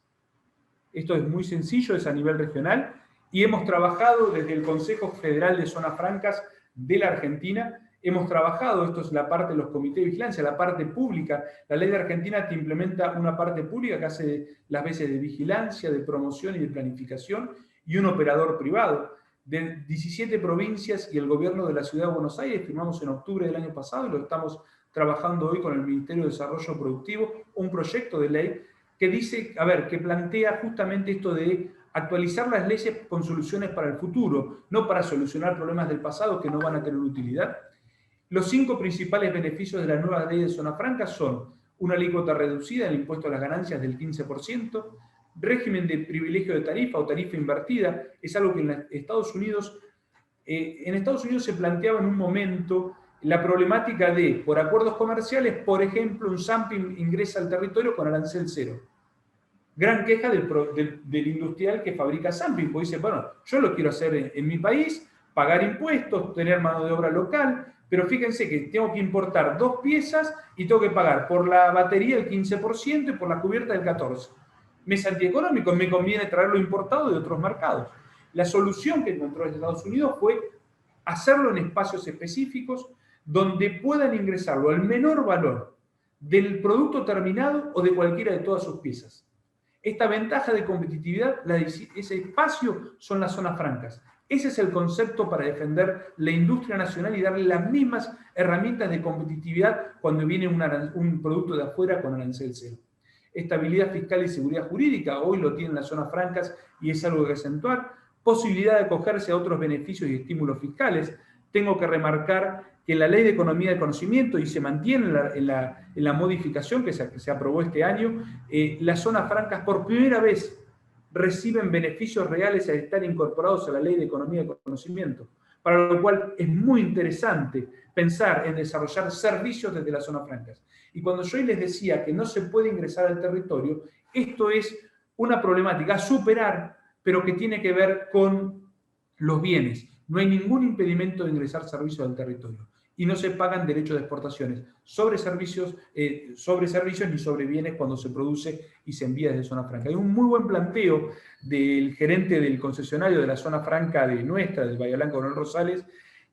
Esto es muy sencillo, es a nivel regional, y hemos trabajado desde el Consejo Federal de Zonas Francas de la Argentina, hemos trabajado, esto es la parte de los comités de vigilancia, la parte pública. La ley de Argentina te implementa una parte pública que hace las veces de vigilancia, de promoción y de planificación, y un operador privado. De 17 provincias y el gobierno de la Ciudad de Buenos Aires, firmamos en octubre del año pasado, y lo estamos trabajando hoy con el Ministerio de Desarrollo Productivo, un proyecto de ley que dice, que plantea justamente esto de actualizar las leyes con soluciones para el futuro, no para solucionar problemas del pasado que no van a tener utilidad. Los 5 principales beneficios de la nueva ley de zona franca son una alícuota reducida en el impuesto a las ganancias del 15%, régimen de privilegio de tarifa o tarifa invertida, es algo que en Estados Unidos se planteaba en un momento la problemática de, por acuerdos comerciales, por ejemplo, un Sampi ingresa al territorio con arancel cero. Gran queja del industrial que fabrica Sampi, porque dice, bueno, yo lo quiero hacer en mi país, pagar impuestos, tener mano de obra local, pero fíjense que tengo que importar 2 piezas y tengo que pagar por la batería el 15% y por la cubierta el 14%. Me es antieconómico, me conviene traerlo importado de otros mercados. La solución que encontró Estados Unidos fue hacerlo en espacios específicos donde puedan ingresarlo al menor valor del producto terminado o de cualquiera de todas sus piezas. Esta ventaja de competitividad, ese espacio son las zonas francas. Ese es el concepto para defender la industria nacional y darle las mismas herramientas de competitividad cuando viene un producto de afuera con arancel cero. Estabilidad fiscal y seguridad jurídica, hoy lo tienen las zonas francas y es algo que acentuar. Posibilidad de acogerse a otros beneficios y estímulos fiscales. Tengo que remarcar que la Ley de Economía de Conocimiento, y se mantiene en la modificación que se aprobó este año, las zonas francas por primera vez reciben beneficios reales al estar incorporados a la Ley de Economía de Conocimiento, para lo cual es muy interesante pensar en desarrollar servicios desde las zonas francas. Y cuando yo les decía que no se puede ingresar al territorio, esto es una problemática a superar, pero que tiene que ver con los bienes. No hay ningún impedimento de ingresar servicios al territorio y no se pagan derechos de exportaciones sobre servicios ni sobre bienes cuando se produce y se envía desde zona franca. Hay un muy buen planteo del gerente del concesionario de la zona franca de Bahía Blanca, Coronel Rosales,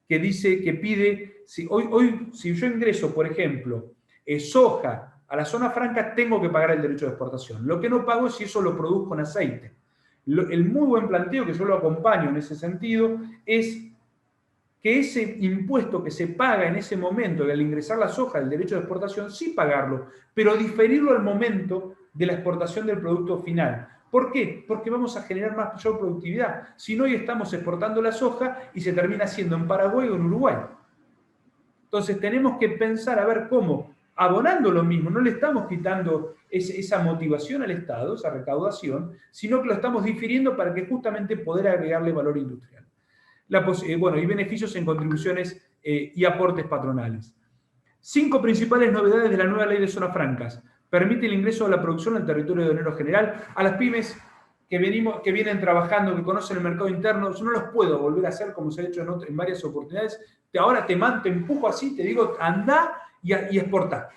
que dice que pide, si yo ingreso, por ejemplo, soja a la zona franca, tengo que pagar el derecho de exportación. Lo que no pago es si eso lo produzco en aceite. El muy buen planteo, que yo lo acompaño en ese sentido, es que ese impuesto que se paga en ese momento, al ingresar la soja, el derecho de exportación, sí pagarlo, pero diferirlo al momento de la exportación del producto final. ¿Por qué? Porque vamos a generar mayor productividad. Si no, hoy estamos exportando la soja y se termina haciendo en Paraguay o en Uruguay. Entonces tenemos que pensar a ver cómo, abonando lo mismo, no le estamos quitando esa motivación al Estado, esa recaudación, sino que lo estamos difiriendo para que justamente poder agregarle valor industrial. Bueno, y beneficios en contribuciones y aportes patronales. 5 principales novedades de la nueva ley de zonas francas. Permite el ingreso de la producción al territorio aduanero general. A las pymes que vienen trabajando, que conocen el mercado interno, yo no los puedo volver a hacer como se ha hecho en varias oportunidades. Ahora te empujo así, te digo, anda y exporta.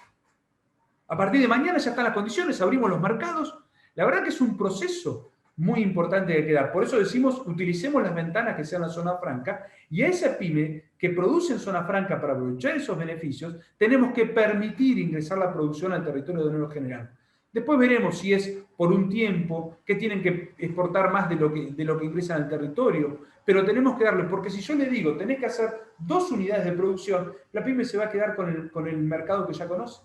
A partir de mañana ya están las condiciones, abrimos los mercados. La verdad que es un proceso muy importante que queda. Por eso decimos, utilicemos las ventanas que sean la zona franca, y a esa pyme que produce en zona franca para aprovechar esos beneficios, tenemos que permitir ingresar la producción al territorio aduanero general. Después veremos si es por un tiempo, que tienen que exportar más de lo que ingresan al territorio, pero tenemos que darle, porque si yo le digo, tenés que hacer 2 unidades de producción, la pyme se va a quedar con el mercado que ya conoce.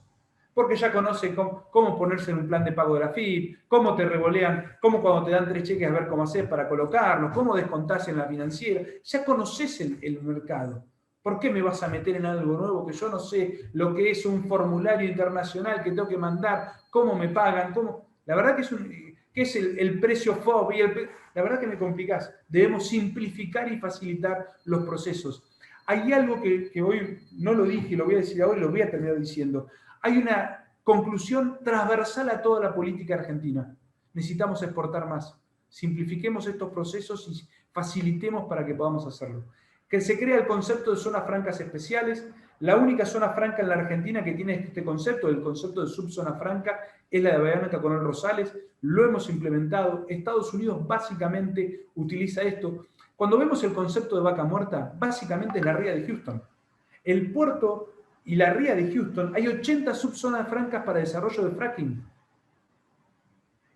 Porque ya conoce cómo ponerse en un plan de pago de la FIP, cómo te revolean, cómo cuando te dan 3 cheques a ver cómo hacer para colocarlos, cómo descontás en la financiera. Ya conoces el mercado. ¿Por qué me vas a meter en algo nuevo que yo no sé lo que es un formulario internacional que tengo que mandar, cómo me pagan? La verdad que es el precio FOB. La verdad que me complicás. Debemos simplificar y facilitar los procesos. Hay algo que hoy no lo dije, lo voy a decir ahora y lo voy a terminar diciendo. Hay una conclusión transversal a toda la política argentina. Necesitamos exportar más. Simplifiquemos estos procesos y facilitemos para que podamos hacerlo. Que se crea el concepto de zonas francas especiales. La única zona franca en la Argentina que tiene este concepto, el concepto de subzona franca, es la de Bahía Blanca Coronel Rosales. Lo hemos implementado. Estados Unidos básicamente utiliza esto. Cuando vemos el concepto de vaca muerta, básicamente es la ría de Houston. El puerto y la ría de Houston, hay 80 subzonas francas para desarrollo de fracking.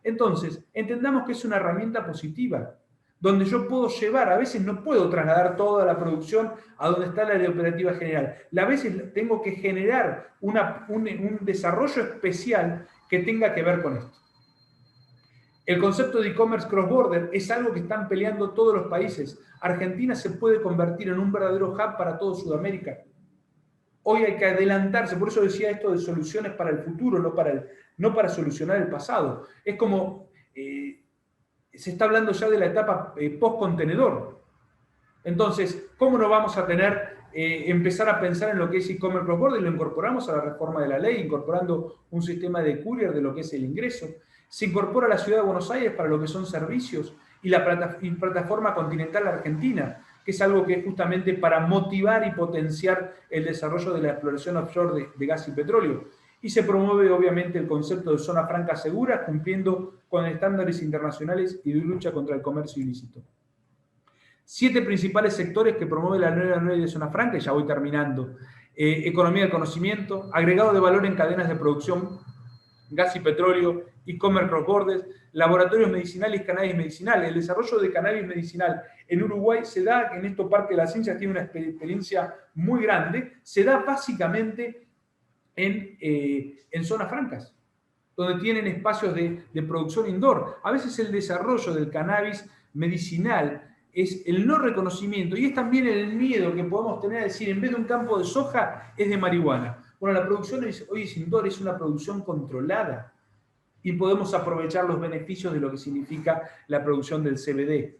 Entonces, entendamos que es una herramienta positiva, donde yo puedo llevar, a veces no puedo trasladar toda la producción a donde está la área operativa general. A veces tengo que generar un desarrollo especial que tenga que ver con esto. El concepto de e-commerce cross-border es algo que están peleando todos los países. Argentina se puede convertir en un verdadero hub para toda Sudamérica. Hoy hay que adelantarse, por eso decía esto de soluciones para el futuro, no para solucionar el pasado. Es como, se está hablando ya de la etapa post-contenedor. Entonces, ¿cómo no vamos a empezar a pensar en lo que es e-commerce cross-border? Lo incorporamos a la reforma de la ley, incorporando un sistema de courier de lo que es el ingreso. Se incorpora a la ciudad de Buenos Aires para lo que son servicios y la plataforma continental argentina, que es algo que es justamente para motivar y potenciar el desarrollo de la exploración offshore de gas y petróleo. Y se promueve obviamente el concepto de zona franca segura, cumpliendo con estándares internacionales y de lucha contra el comercio ilícito. 7 principales sectores que promueve la nueva ley de zona franca, y ya voy terminando. Economía del conocimiento, agregado de valor en cadenas de producción, gas y petróleo, e-commerce cross-border, laboratorios medicinales y cannabis medicinal. El desarrollo de cannabis medicinal en Uruguay se da, en esto Parque de las Ciencias tiene una experiencia muy grande, se da básicamente en zonas francas, donde tienen espacios de producción indoor. A veces el desarrollo del cannabis medicinal es el no reconocimiento y es también el miedo que podemos tener a decir, en vez de un campo de soja, es de marihuana. Bueno, la producción hoy es indoor, es una producción controlada y podemos aprovechar los beneficios de lo que significa la producción del CBD.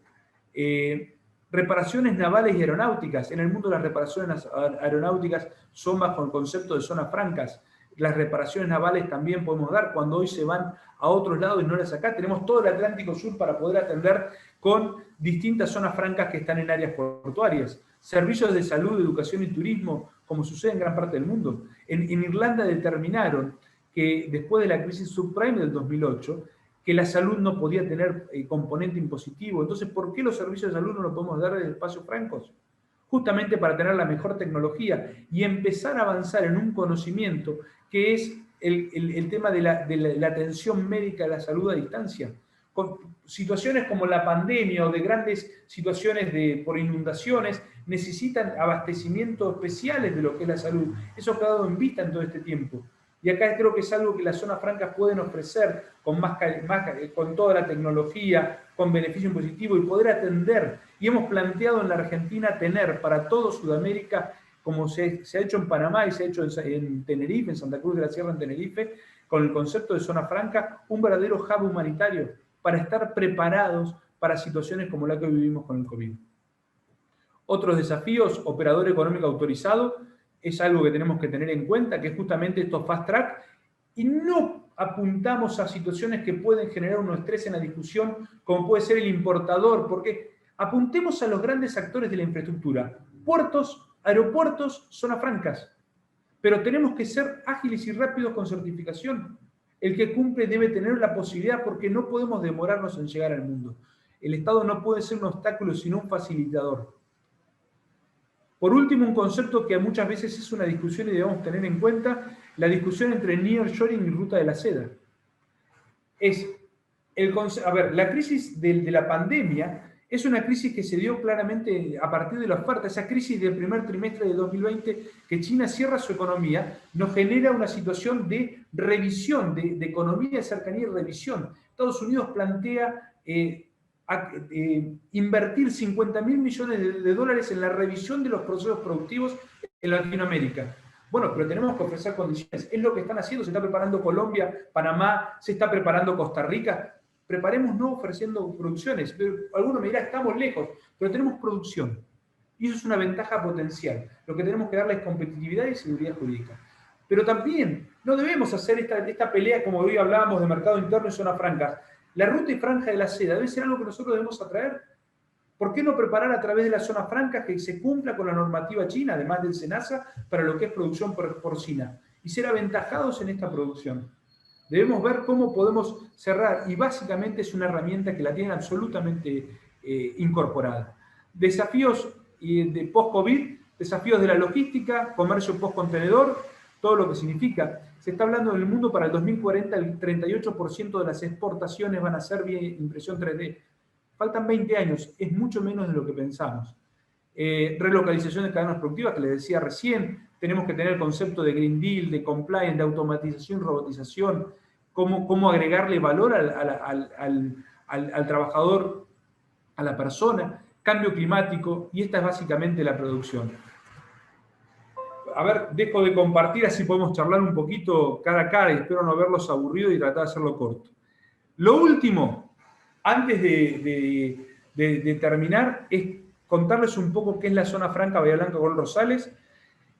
Reparaciones navales y aeronáuticas. En el mundo las reparaciones aeronáuticas son bajo el concepto de zonas francas. Las reparaciones navales también podemos dar cuando hoy se van a otros lados y no las acá. Tenemos todo el Atlántico Sur para poder atender con distintas zonas francas que están en áreas portuarias. Servicios de salud, educación y turismo, como sucede en gran parte del mundo. En Irlanda determinaron que después de la crisis subprime del 2008, que la salud no podía tener componente impositivo. Entonces, ¿por qué los servicios de salud no los podemos dar desde espacios francos? Justamente para tener la mejor tecnología y empezar a avanzar en un conocimiento que es el tema de la atención médica de la salud a distancia. Con situaciones como la pandemia o de grandes situaciones por inundaciones, necesitan abastecimientos especiales de lo que es la salud. Eso ha quedado en vista en todo este tiempo. Y acá creo que es algo que las zonas francas pueden ofrecer con toda la tecnología, con beneficio impositivo y poder atender. Y hemos planteado en la Argentina tener para todo Sudamérica, como se ha hecho en Panamá y se ha hecho en Tenerife, en Santa Cruz de la Sierra, en Tenerife, con el concepto de zona franca, un verdadero hub humanitario para estar preparados para situaciones como la que hoy vivimos con el COVID. Otros desafíos, operador económico autorizado, es algo que tenemos que tener en cuenta, que es justamente estos fast track, y no apuntamos a situaciones que pueden generar un estrés en la discusión, como puede ser el importador, porque apuntemos a los grandes actores de la infraestructura, puertos, aeropuertos, zonas francas, pero tenemos que ser ágiles y rápidos con certificación. El que cumple debe tener la posibilidad, porque no podemos demorarnos en llegar al mundo. El Estado no puede ser un obstáculo, sino un facilitador. Por último, un concepto que muchas veces es una discusión y debemos tener en cuenta, la discusión entre nearshoring y ruta de la seda. La crisis de la pandemia es una crisis que se dio claramente a partir de la oferta. Esa crisis del primer trimestre de 2020, que China cierra su economía, nos genera una situación de revisión, de economía de cercanía y revisión. Estados Unidos plantea invertir 50.000 millones de dólares en la revisión de los procesos productivos en Latinoamérica. Bueno, pero tenemos que ofrecer condiciones. Es lo que están haciendo. Se está preparando Colombia, Panamá, se está preparando Costa Rica. Preparemos no ofreciendo producciones. Algunos me dirán, estamos lejos, pero tenemos producción. Y eso es una ventaja potencial. Lo que tenemos que darle es competitividad y seguridad jurídica. Pero también no debemos hacer esta pelea, como hoy hablábamos de mercado interno y zonas francas. La ruta y franja de la seda debe ser algo que nosotros debemos atraer. ¿Por qué no preparar a través de las zonas francas que se cumpla con la normativa china, además del SENASA, para lo que es producción porcina? Y ser aventajados en esta producción. Debemos ver cómo podemos cerrar, y básicamente es una herramienta que la tienen absolutamente incorporada. Desafíos de post-COVID, desafíos de la logística, comercio post-contenedor, todo lo que significa. Se está hablando en el mundo para el 2040 el 38% de las exportaciones van a ser vía impresión 3D. Faltan 20 años, es mucho menos de lo que pensamos. Relocalización de cadenas productivas, que les decía recién, tenemos que tener el concepto de Green Deal, de compliance, de automatización, robotización, cómo agregarle valor al trabajador, a la persona, cambio climático, y esta es básicamente la producción. A ver, dejo de compartir, así podemos charlar un poquito cara a cara, y espero no verlos aburridos y tratar de hacerlo corto. Lo último, antes de terminar, es contarles un poco qué es la zona franca Bahía Blanca con Rosales.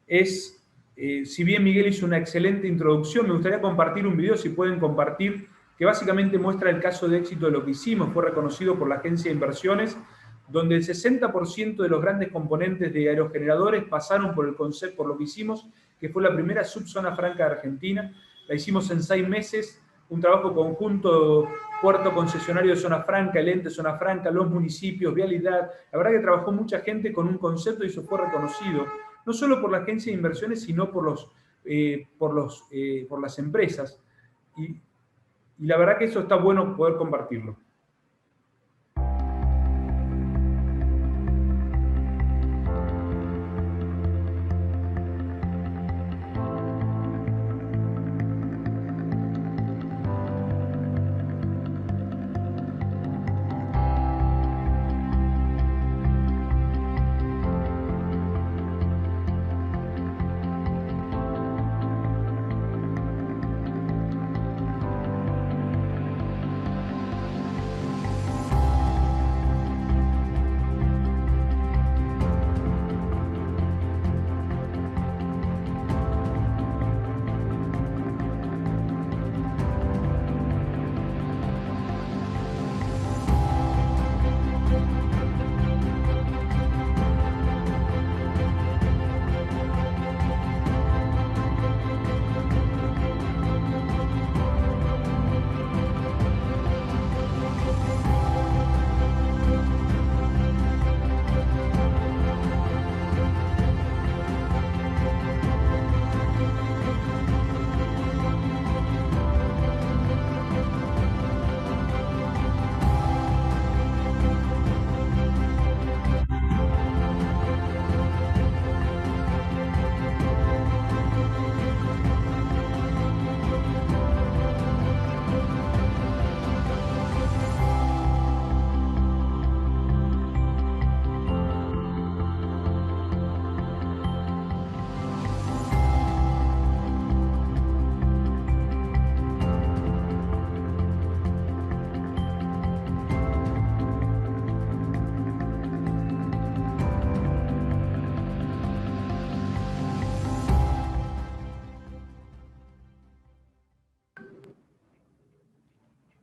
Si bien Miguel hizo una excelente introducción, me gustaría compartir un video, si pueden compartir, que básicamente muestra el caso de éxito de lo que hicimos. Fue reconocido por la agencia de inversiones, donde el 60% de los grandes componentes de aerogeneradores pasaron por lo que hicimos, que fue la primera subzona franca de Argentina. La hicimos en 6 meses, un trabajo conjunto, puerto concesionario de zona franca, el ente zona franca, los municipios, vialidad. La verdad que trabajó mucha gente con un concepto y eso fue reconocido, no solo por la agencia de inversiones, sino por las empresas. Y la verdad que eso está bueno poder compartirlo.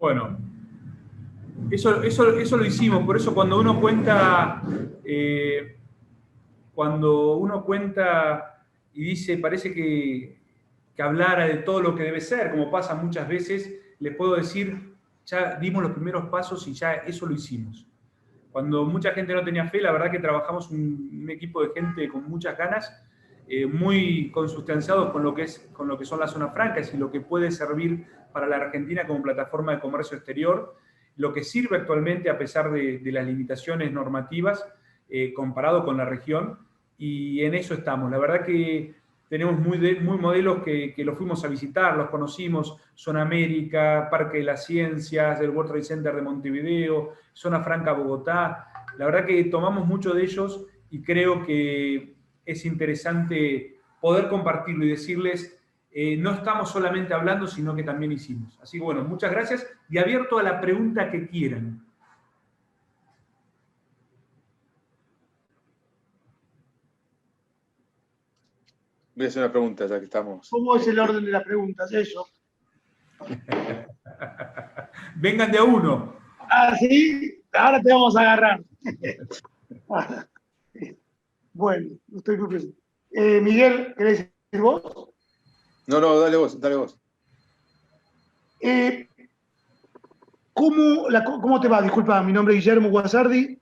Bueno, eso lo hicimos, por eso cuando uno cuenta y dice, parece que hablara de todo lo que debe ser, como pasa muchas veces, les puedo decir, ya dimos los primeros pasos y ya eso lo hicimos. Cuando mucha gente no tenía fe, la verdad que trabajamos un equipo de gente con muchas ganas, muy consustanciados con lo que son las zonas francas y lo que puede servir para la Argentina como plataforma de comercio exterior, lo que sirve actualmente a pesar de las limitaciones normativas comparado con la región, y en eso estamos. La verdad que tenemos muy modelos que los fuimos a visitar, los conocimos, Zona América, Parque de las Ciencias, el World Trade Center de Montevideo, Zona Franca Bogotá. La verdad que tomamos mucho de ellos y creo que es interesante poder compartirlo y decirles, no estamos solamente hablando, sino que también hicimos. Así que bueno, muchas gracias y abierto a la pregunta que quieran. Voy a hacer una pregunta ya que estamos. ¿Cómo es el orden de las preguntas? Eso. Vengan de a uno. Ah, sí, ahora te vamos a agarrar. Bueno, estoy muy presente. Miguel, ¿querés decir vos? No, dale vos. ¿Cómo te va? Disculpa, mi nombre es Guillermo Guasardi.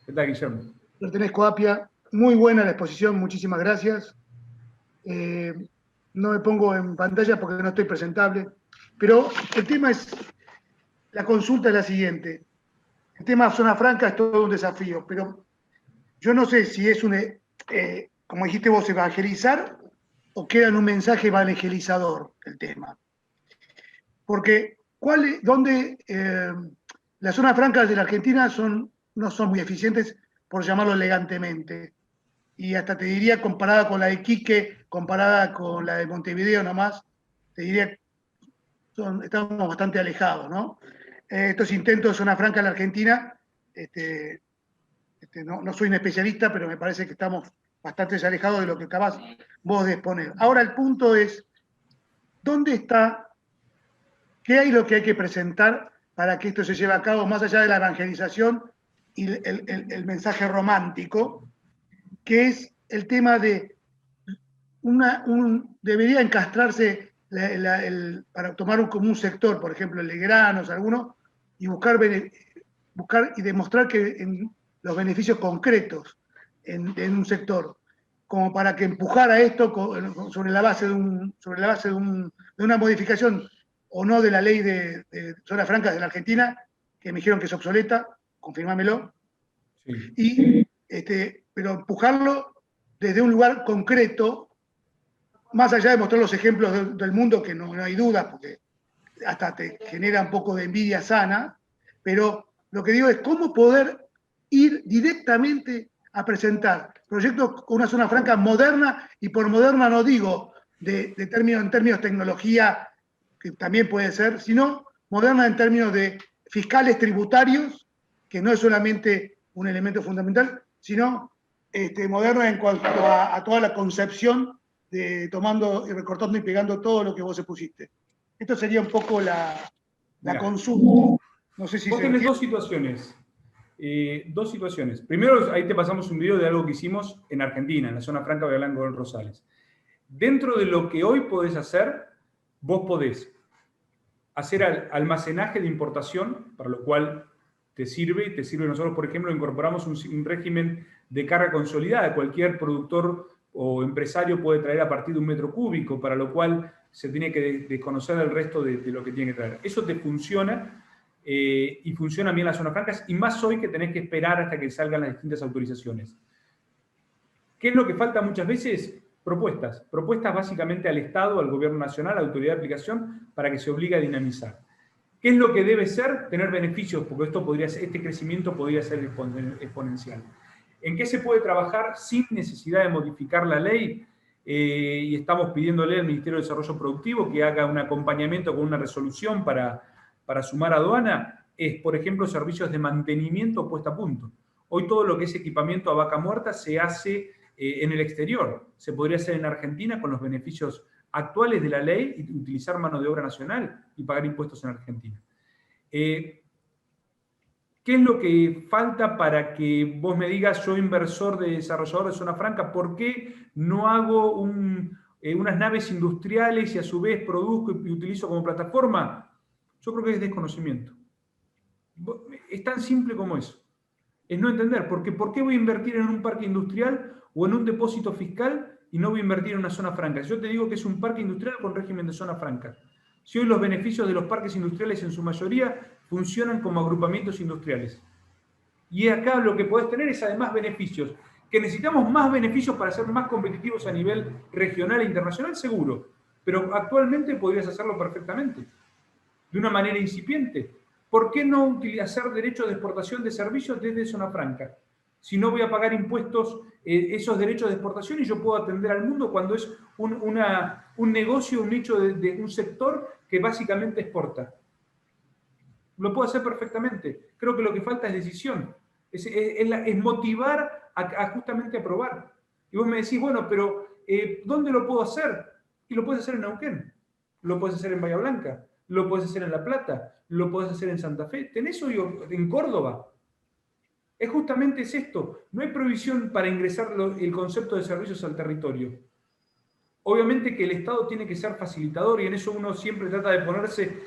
¿Qué tal, Guillermo? Pertenezco a APIA. Muy buena la exposición, muchísimas gracias. No me pongo en pantalla porque no estoy presentable, pero el tema es, la consulta es la siguiente. El tema zona franca es todo un desafío, pero yo no sé si es como dijiste vos, evangelizar o queda en un mensaje evangelizador el tema. Porque las zonas francas de la Argentina no son muy eficientes, por llamarlo elegantemente. Y hasta te diría, comparada con la de Iquique, comparada con la de Montevideo nomás, te diría que estamos bastante alejados, ¿no? Estos intentos de zona franca en la Argentina, no soy un especialista, pero me parece que estamos bastante alejados de lo que acabas vos de exponer. Ahora el punto es, ¿dónde está? ¿Qué hay lo que hay que presentar para que esto se lleve a cabo, más allá de la evangelización y el mensaje romántico, que es el tema de debería encastrarse para tomar como un sector, por ejemplo, el de granos, alguno, y buscar y demostrar que los beneficios concretos en un sector, como para que empujara esto sobre la base de una modificación o no de la ley de zonas francas de la Argentina, que me dijeron que es obsoleta, confirmámelo, sí. Pero empujarlo desde un lugar concreto, más allá de mostrar los ejemplos del mundo, que no hay duda, porque hasta te genera un poco de envidia sana, pero lo que digo es cómo poder ir directamente a presentar proyectos con una zona franca moderna, y por moderna no digo en términos de tecnología, que también puede ser, sino moderna en términos de fiscales tributarios, que no es solamente un elemento fundamental, sino moderna en cuanto a toda la concepción de tomando y recortando y pegando todo lo que vos expusiste. Esto sería un poco la consulta. No sé si vos tenés dos situaciones. Primero, ahí te pasamos un video de algo que hicimos en Argentina, en la zona franca de Blanco del Rosales. Dentro de lo que hoy podés hacer, vos podés hacer almacenaje de importación, para lo cual te sirve. Nosotros, por ejemplo, incorporamos un régimen de carga consolidada. Cualquier productor o empresario puede traer a partir de 1 metro cúbico, para lo cual se tiene que desconocer el resto de lo que tiene que traer. Eso te funciona y funciona bien las zonas francas, y más hoy que tenés que esperar hasta que salgan las distintas autorizaciones. ¿Qué es lo que falta muchas veces? Propuestas básicamente al Estado, al Gobierno Nacional, a la Autoridad de Aplicación, para que se obligue a dinamizar. ¿Qué es lo que debe ser? Tener beneficios, porque este crecimiento podría ser exponencial. ¿En qué se puede trabajar sin necesidad de modificar la ley? Y estamos pidiéndole al Ministerio de Desarrollo Productivo que haga un acompañamiento con una resolución para sumar aduana. Es, por ejemplo, servicios de mantenimiento puesta a punto. Hoy todo lo que es equipamiento a vaca muerta se hace en el exterior. Se podría hacer en Argentina con los beneficios actuales de la ley y utilizar mano de obra nacional y pagar impuestos en Argentina. ¿Qué es lo que falta para que vos me digas, yo inversor de desarrollador de zona franca, ¿por qué no hago unas naves industriales y a su vez produzco y utilizo como plataforma? Yo creo que es desconocimiento. Es tan simple como eso. Es no entender, porque ¿por qué voy a invertir en un parque industrial o en un depósito fiscal y no voy a invertir en una zona franca? Yo te digo que es un parque industrial con régimen de zona franca. Si hoy los beneficios de los parques industriales en su mayoría funcionan como agrupamientos industriales. Y acá lo que podés tener es además beneficios. Que necesitamos más beneficios para ser más competitivos a nivel regional e internacional, seguro. Pero actualmente podrías hacerlo perfectamente. De una manera incipiente. ¿Por qué no hacer derechos de exportación de servicios desde zona franca? Si no voy a pagar impuestos, esos derechos de exportación, y yo puedo atender al mundo cuando es un negocio, un nicho de un sector que básicamente exporta. Lo puedo hacer perfectamente. Creo que lo que falta es decisión. Es motivar a justamente a probar. Y vos me decís, bueno, pero ¿dónde lo puedo hacer? Y lo puedes hacer en Neuquén, lo puedes hacer en Bahía Blanca, lo puedes hacer en La Plata, lo puedes hacer en Santa Fe. ¿Tenés hoy en Córdoba? Es justamente esto. No hay prohibición para ingresar el concepto de servicios al territorio. Obviamente que el Estado tiene que ser facilitador y en eso uno siempre trata de ponerse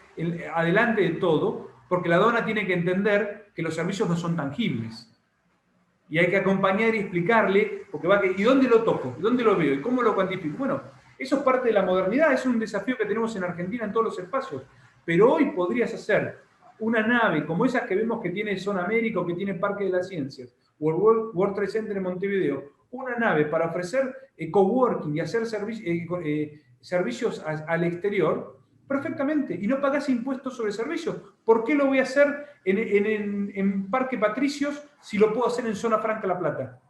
adelante de todo, porque la aduana tiene que entender que los servicios no son tangibles. Y hay que acompañar y explicarle, porque ¿y dónde lo toco? ¿Y dónde lo veo? ¿Y cómo lo cuantifico? Bueno, eso es parte de la modernidad, es un desafío que tenemos en Argentina en todos los espacios. Pero hoy podrías hacer una nave como esas que vemos que tiene Zona América o que tiene Parque de las Ciencias, o el World Trade Center en Montevideo, una nave para ofrecer coworking y hacer servicios al exterior, perfectamente, y no pagás impuestos sobre servicios. ¿Por qué lo voy a hacer en Parque Patricios si lo puedo hacer en Zona Franca La Plata?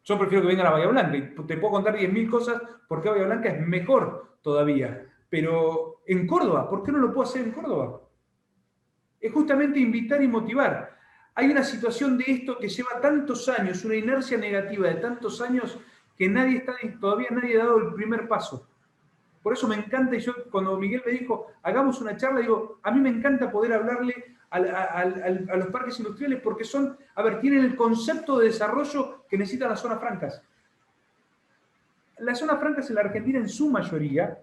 Yo prefiero que vengan a Bahía Blanca, y te puedo contar 10.000 cosas por qué Bahía Blanca es mejor todavía. Pero en Córdoba, ¿por qué no lo puedo hacer en Córdoba? Es justamente invitar y motivar. Hay una situación de esto que lleva tantos años, una inercia negativa de tantos años, que todavía nadie ha dado el primer paso. Por eso me encanta, y yo cuando Miguel me dijo, hagamos una charla, digo, a mí me encanta poder hablarle a los parques industriales porque tienen el concepto de desarrollo que necesitan las zonas francas. Las zonas francas en la Argentina en su mayoría,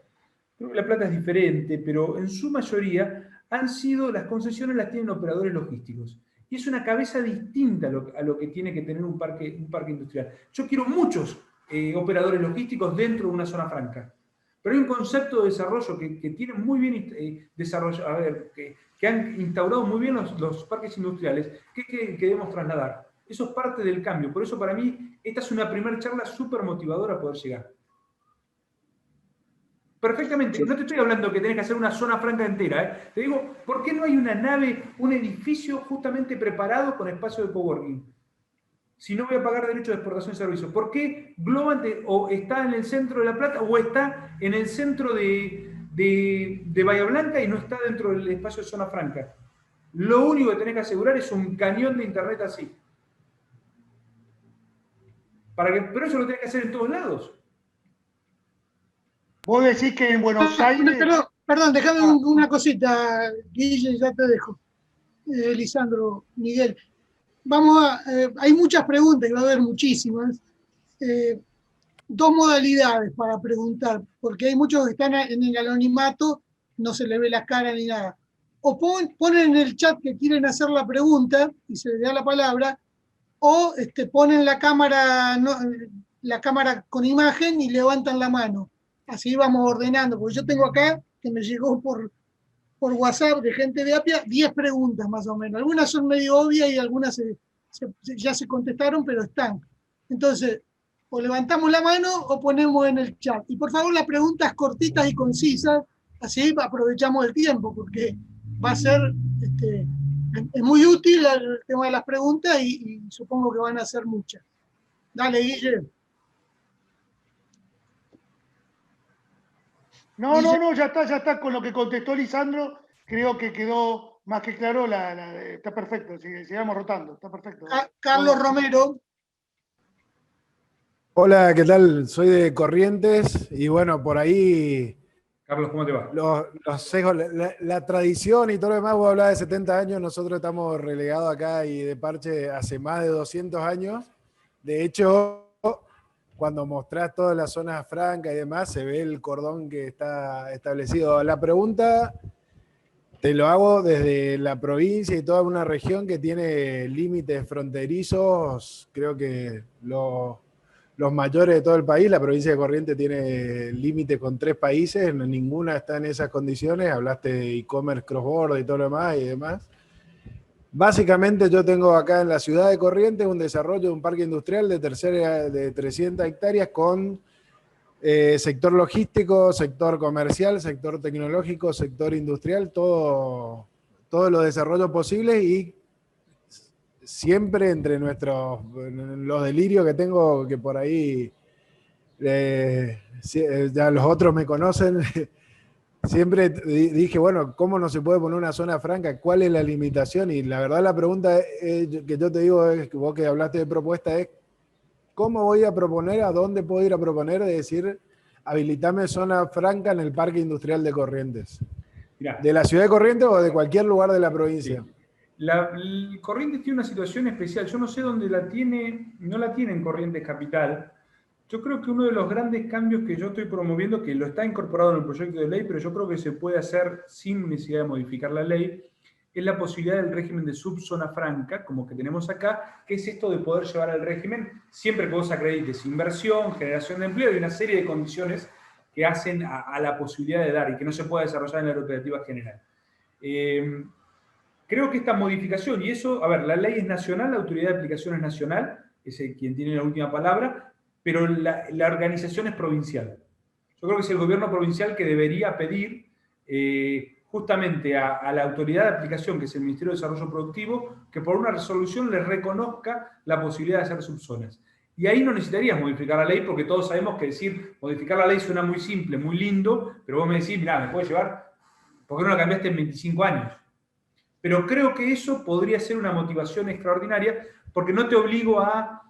creo que La Plata es diferente, pero en su mayoría las concesiones las tienen operadores logísticos. Y es una cabeza distinta a lo que tiene que tener un parque industrial. Yo quiero muchos operadores logísticos dentro de una zona franca. Pero hay un concepto de desarrollo que tienen muy bien desarrollado, que han instaurado muy bien los parques industriales, que debemos trasladar. Eso es parte del cambio. Por eso para mí esta es una primera charla súper motivadora a poder llegar. Perfectamente. No te estoy hablando que tenés que hacer una zona franca entera. Te digo, ¿por qué no hay una nave, un edificio justamente preparado con espacio de coworking? Si no voy a pagar derecho de exportación de servicios. ¿Por qué Globant o está en el centro de La Plata o está en el centro de Bahía Blanca y no está dentro del espacio de zona franca? Lo único que tenés que asegurar es un cañón de internet así. Pero eso lo tenés que hacer en todos lados. Vos decís que en Buenos Aires... Perdón, déjame una cosita, Guille, ya te dejo. Lisandro, Miguel. Hay muchas preguntas, y va a haber muchísimas. Dos modalidades para preguntar, porque hay muchos que están en el anonimato, no se les ve la cara ni nada. O ponen en el chat que quieren hacer la pregunta y se les da la palabra, o ponen la cámara con imagen y levantan la mano. Así vamos ordenando, porque yo tengo acá, que me llegó por WhatsApp de gente de Apia, 10 preguntas más o menos. Algunas son medio obvias y algunas ya se contestaron, pero están. Entonces, o levantamos la mano o ponemos en el chat. Y por favor, las preguntas cortitas y concisas, así aprovechamos el tiempo, porque va a ser, es muy útil el tema de las preguntas y supongo que van a ser muchas. Dale, Guille. No, ya está. Con lo que contestó Lisandro, creo que quedó más que claro. Está perfecto, sigamos rotando, está perfecto. Carlos Romero. Hola, ¿qué tal? Soy de Corrientes y bueno, por ahí Carlos, ¿cómo te va? Los sesgos, la tradición y todo lo demás, vos hablabas de 70 años, nosotros estamos relegados acá y de parche hace más de 200 años. De hecho, cuando mostrás toda la zona franca y demás, se ve el cordón que está establecido. La pregunta te lo hago desde la provincia y toda una región que tiene límites fronterizos, creo que los mayores de todo el país. La provincia de Corrientes tiene límites con 3 países, ninguna está en esas condiciones. Hablaste de e-commerce cross-border y todo lo demás y demás. Básicamente yo tengo acá en la ciudad de Corrientes un desarrollo de un parque industrial de 300 hectáreas con sector logístico, sector comercial, sector tecnológico, sector industrial, todos los desarrollos posibles, y siempre entre los delirios que tengo, que por ahí ya los otros me conocen, siempre dije, bueno, ¿cómo no se puede poner una zona franca? ¿Cuál es la limitación? Y la verdad la pregunta que yo te digo, es que vos que hablaste de propuesta, es ¿cómo voy a proponer, a dónde puedo ir a proponer de decir, habilitame zona franca en el Parque Industrial de Corrientes? Mirá, ¿De la ciudad de Corrientes o de cualquier lugar de la provincia? sí. Corrientes tiene una situación especial. Yo no sé dónde la tiene, no la tiene en Corrientes Capital. Yo creo que uno de los grandes cambios que yo estoy promoviendo, que lo está incorporado en el proyecto de ley, pero yo creo que se puede hacer sin necesidad de modificar la ley, es la posibilidad del régimen de subzona franca, como que tenemos acá, que es esto de poder llevar al régimen, siempre que vos acredites inversión, generación de empleo y una serie de condiciones que hacen a la posibilidad de dar y que no se pueda desarrollar en la operativa general. Creo que esta modificación, y eso, a ver, la ley es nacional, la autoridad de aplicación es nacional, es quien tiene la última palabra, pero la organización es provincial. Yo creo que es el gobierno provincial que debería pedir justamente a la autoridad de aplicación, que es el Ministerio de Desarrollo Productivo, que por una resolución les reconozca la posibilidad de hacer subzonas. Y ahí no necesitarías modificar la ley, porque todos sabemos que decir modificar la ley suena muy simple, muy lindo, pero vos me decís, mirá, me puede llevar, ¿por qué no la cambiaste en 25 años? Pero creo que eso podría ser una motivación extraordinaria, porque no te obligo a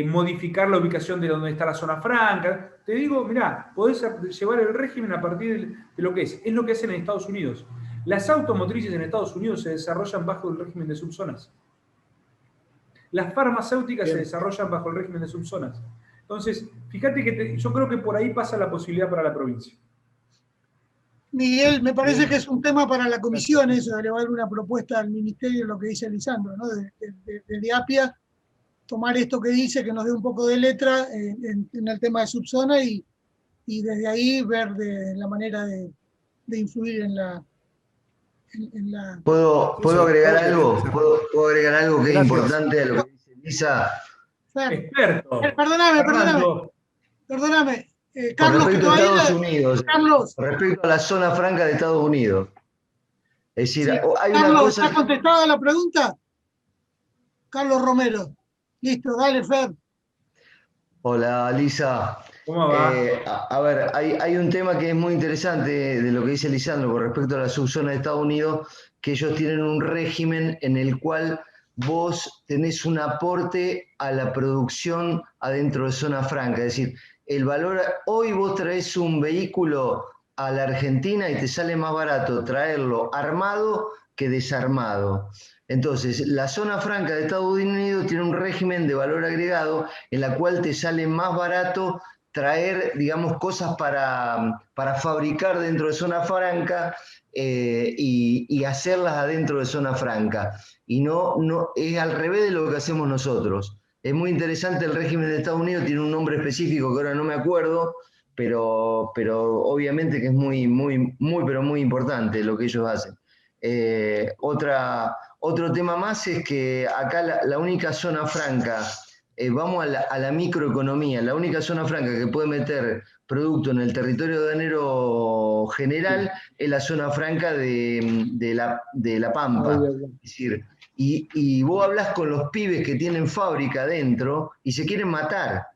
modificar la ubicación de donde está la zona franca. Te digo, mirá, podés llevar el régimen a partir de lo que es lo que hacen en Estados Unidos. Las automotrices en Estados Unidos se desarrollan bajo el régimen de subzonas. Las farmacéuticas se desarrollan bajo el régimen de subzonas. Entonces, fíjate que yo creo que por ahí pasa la posibilidad para la provincia. Miguel, me parece que es un tema para la comisión eso, de elevar una propuesta al ministerio, lo que dice Lisandro, ¿no? de APIA, tomar esto que dice, que nos dé un poco de letra en el tema de subzona y desde ahí ver la manera de influir en la... ¿Puedo agregar algo? ¿Puedo agregar algo que es importante a lo que dice Lisa? Experto. Perdóname. Con Carlos, respecto a Estados Unidos, Carlos, respecto a la zona franca de Estados Unidos. Es decir, sí, hay Carlos, una cosa... ¿está contestada la pregunta? Carlos Romero. Listo, dale, Fer. Hola, Lisa. ¿Cómo va? A ver, hay un tema que es muy interesante de lo que dice Lisandro con respecto a la subzona de Estados Unidos, que ellos tienen un régimen en el cual vos tenés un aporte a la producción adentro de zona franca. Es decir, el valor, hoy vos traes un vehículo a la Argentina y te sale más barato traerlo armado que desarmado. Entonces, la zona franca de Estados Unidos tiene un régimen de valor agregado en la cual te sale más barato traer, digamos, cosas para fabricar dentro de zona franca y hacerlas adentro de zona franca. Y no es al revés de lo que hacemos nosotros. Es muy interesante el régimen de Estados Unidos, tiene un nombre específico que ahora no me acuerdo, pero obviamente que es pero muy importante lo que ellos hacen. Otro tema más es que acá la única zona franca, vamos a la microeconomía, la única zona franca que puede meter producto en el territorio aduanero general es la zona franca de la Pampa. Es decir, y vos hablas con los pibes que tienen fábrica adentro y se quieren matar,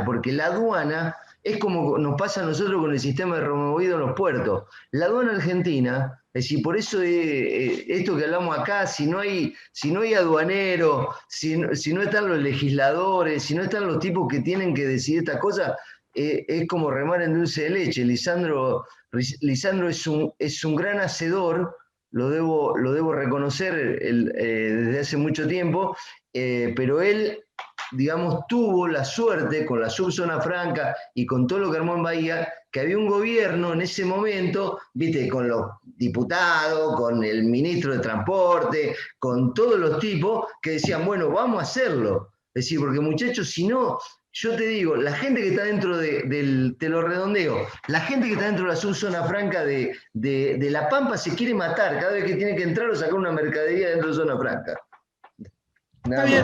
porque la aduana es como nos pasa a nosotros con el sistema de removido en los puertos. La aduana argentina, es decir, por eso esto que hablamos acá, si no hay aduanero, si no están los legisladores, si no están los tipos que tienen que decidir estas cosas, es como remar en dulce de leche. Lisandro es un gran hacedor, lo debo reconocer desde hace mucho tiempo, pero él, digamos, tuvo la suerte con la subzona franca y con todo lo que armó en Bahía, que había un gobierno en ese momento, viste, con los diputados, con el ministro de Transporte, con todos los tipos que decían, bueno, vamos a hacerlo. Es decir, porque muchachos, si no, yo te digo, la gente que está dentro te lo redondeo, la gente que está dentro de la subzona franca de La Pampa se quiere matar cada vez que tiene que entrar o sacar una mercadería dentro de zona franca. Está bien.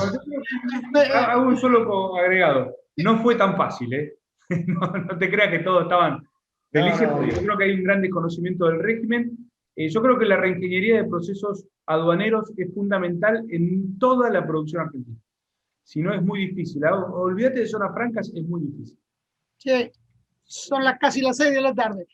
Hago un solo agregado. No fue tan fácil, ¿eh? No te creas que todos estaban felices, porque yo creo que hay un gran desconocimiento del régimen. Yo creo que la reingeniería de procesos aduaneros es fundamental en toda la producción argentina. Si no, es muy difícil. Olvídate de zonas francas, es muy difícil. Sí, son casi las 6 de la tarde.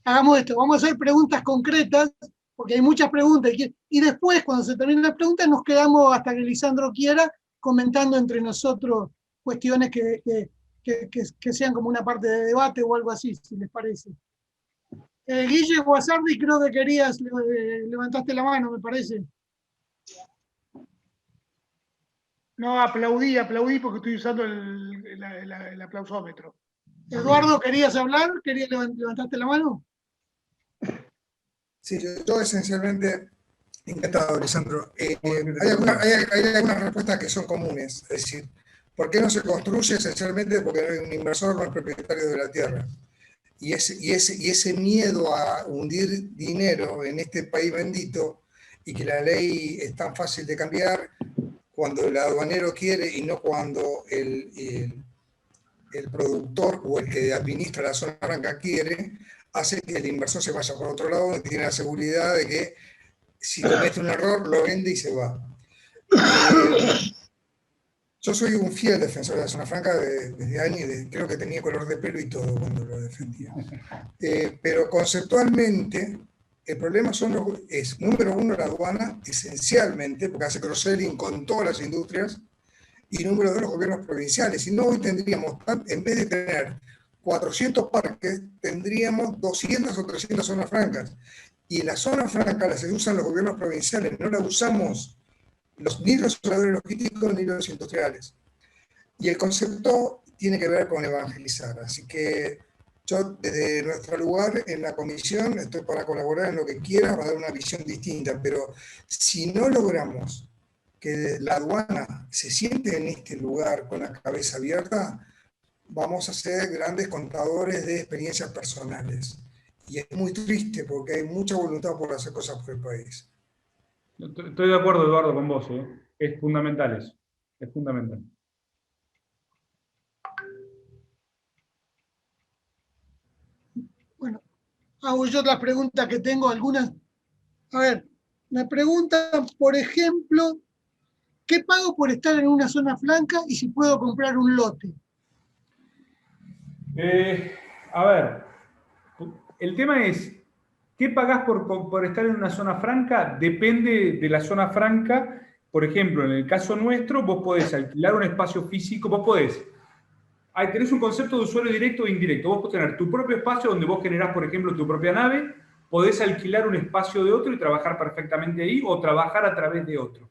Hagamos esto, vamos a hacer preguntas concretas, porque hay muchas preguntas, y después, cuando se terminen las preguntas, nos quedamos hasta que Lisandro quiera, comentando entre nosotros cuestiones que sean como una parte de debate o algo así, si les parece. Guille Guasardi, creo que querías, levantaste la mano, me parece. No, aplaudí porque estoy usando el aplausómetro. Eduardo, ¿querías hablar? ¿Levantaste la mano? Sí, yo esencialmente, encantado, Lisandro. Hay algunas respuestas que son comunes, es decir, ¿por qué no se construye? Esencialmente porque un inversor no es propietario de la tierra. Y ese miedo a hundir dinero en este país bendito y que la ley es tan fácil de cambiar cuando el aduanero quiere y no cuando el productor o el que administra la zona franca quiere, hace que el inversor se vaya por otro lado y tiene la seguridad de que si comete un error lo vende y se va. Yo soy un fiel defensor de la zona franca desde años, creo que tenía color de pelo y todo cuando lo defendía. Pero conceptualmente, el problema es, número uno, la aduana, esencialmente, porque hace cross-selling con todas las industrias, y número dos, los gobiernos provinciales. Si no, hoy tendríamos, en vez de tener 400 parques, tendríamos 200 o 300 zonas francas. Y las zonas francas las usan los gobiernos provinciales, no las usamos ni los operadores logísticos ni los industriales. Y el concepto tiene que ver con evangelizar. Así que yo, desde nuestro lugar en la comisión, estoy para colaborar en lo que quiera, para dar una visión distinta, pero si no logramos que la aduana se siente en este lugar con la cabeza abierta, vamos a ser grandes contadores de experiencias personales. Y es muy triste porque hay mucha voluntad por hacer cosas por el país. Estoy de acuerdo, Eduardo, con vos. Es fundamental eso. Es fundamental. Bueno, hago yo las preguntas que tengo, algunas. A ver, me preguntan, por ejemplo, ¿qué pago por estar en una zona franca y si puedo comprar un lote? A ver, el tema es, ¿qué pagás por estar en una zona franca? Depende de la zona franca. Por ejemplo, en el caso nuestro, vos podés alquilar un espacio físico, tenés un concepto de usuario directo e indirecto. Vos podés tener tu propio espacio donde vos generás, por ejemplo, tu propia nave, podés alquilar un espacio de otro y trabajar perfectamente ahí, o trabajar a través de otro.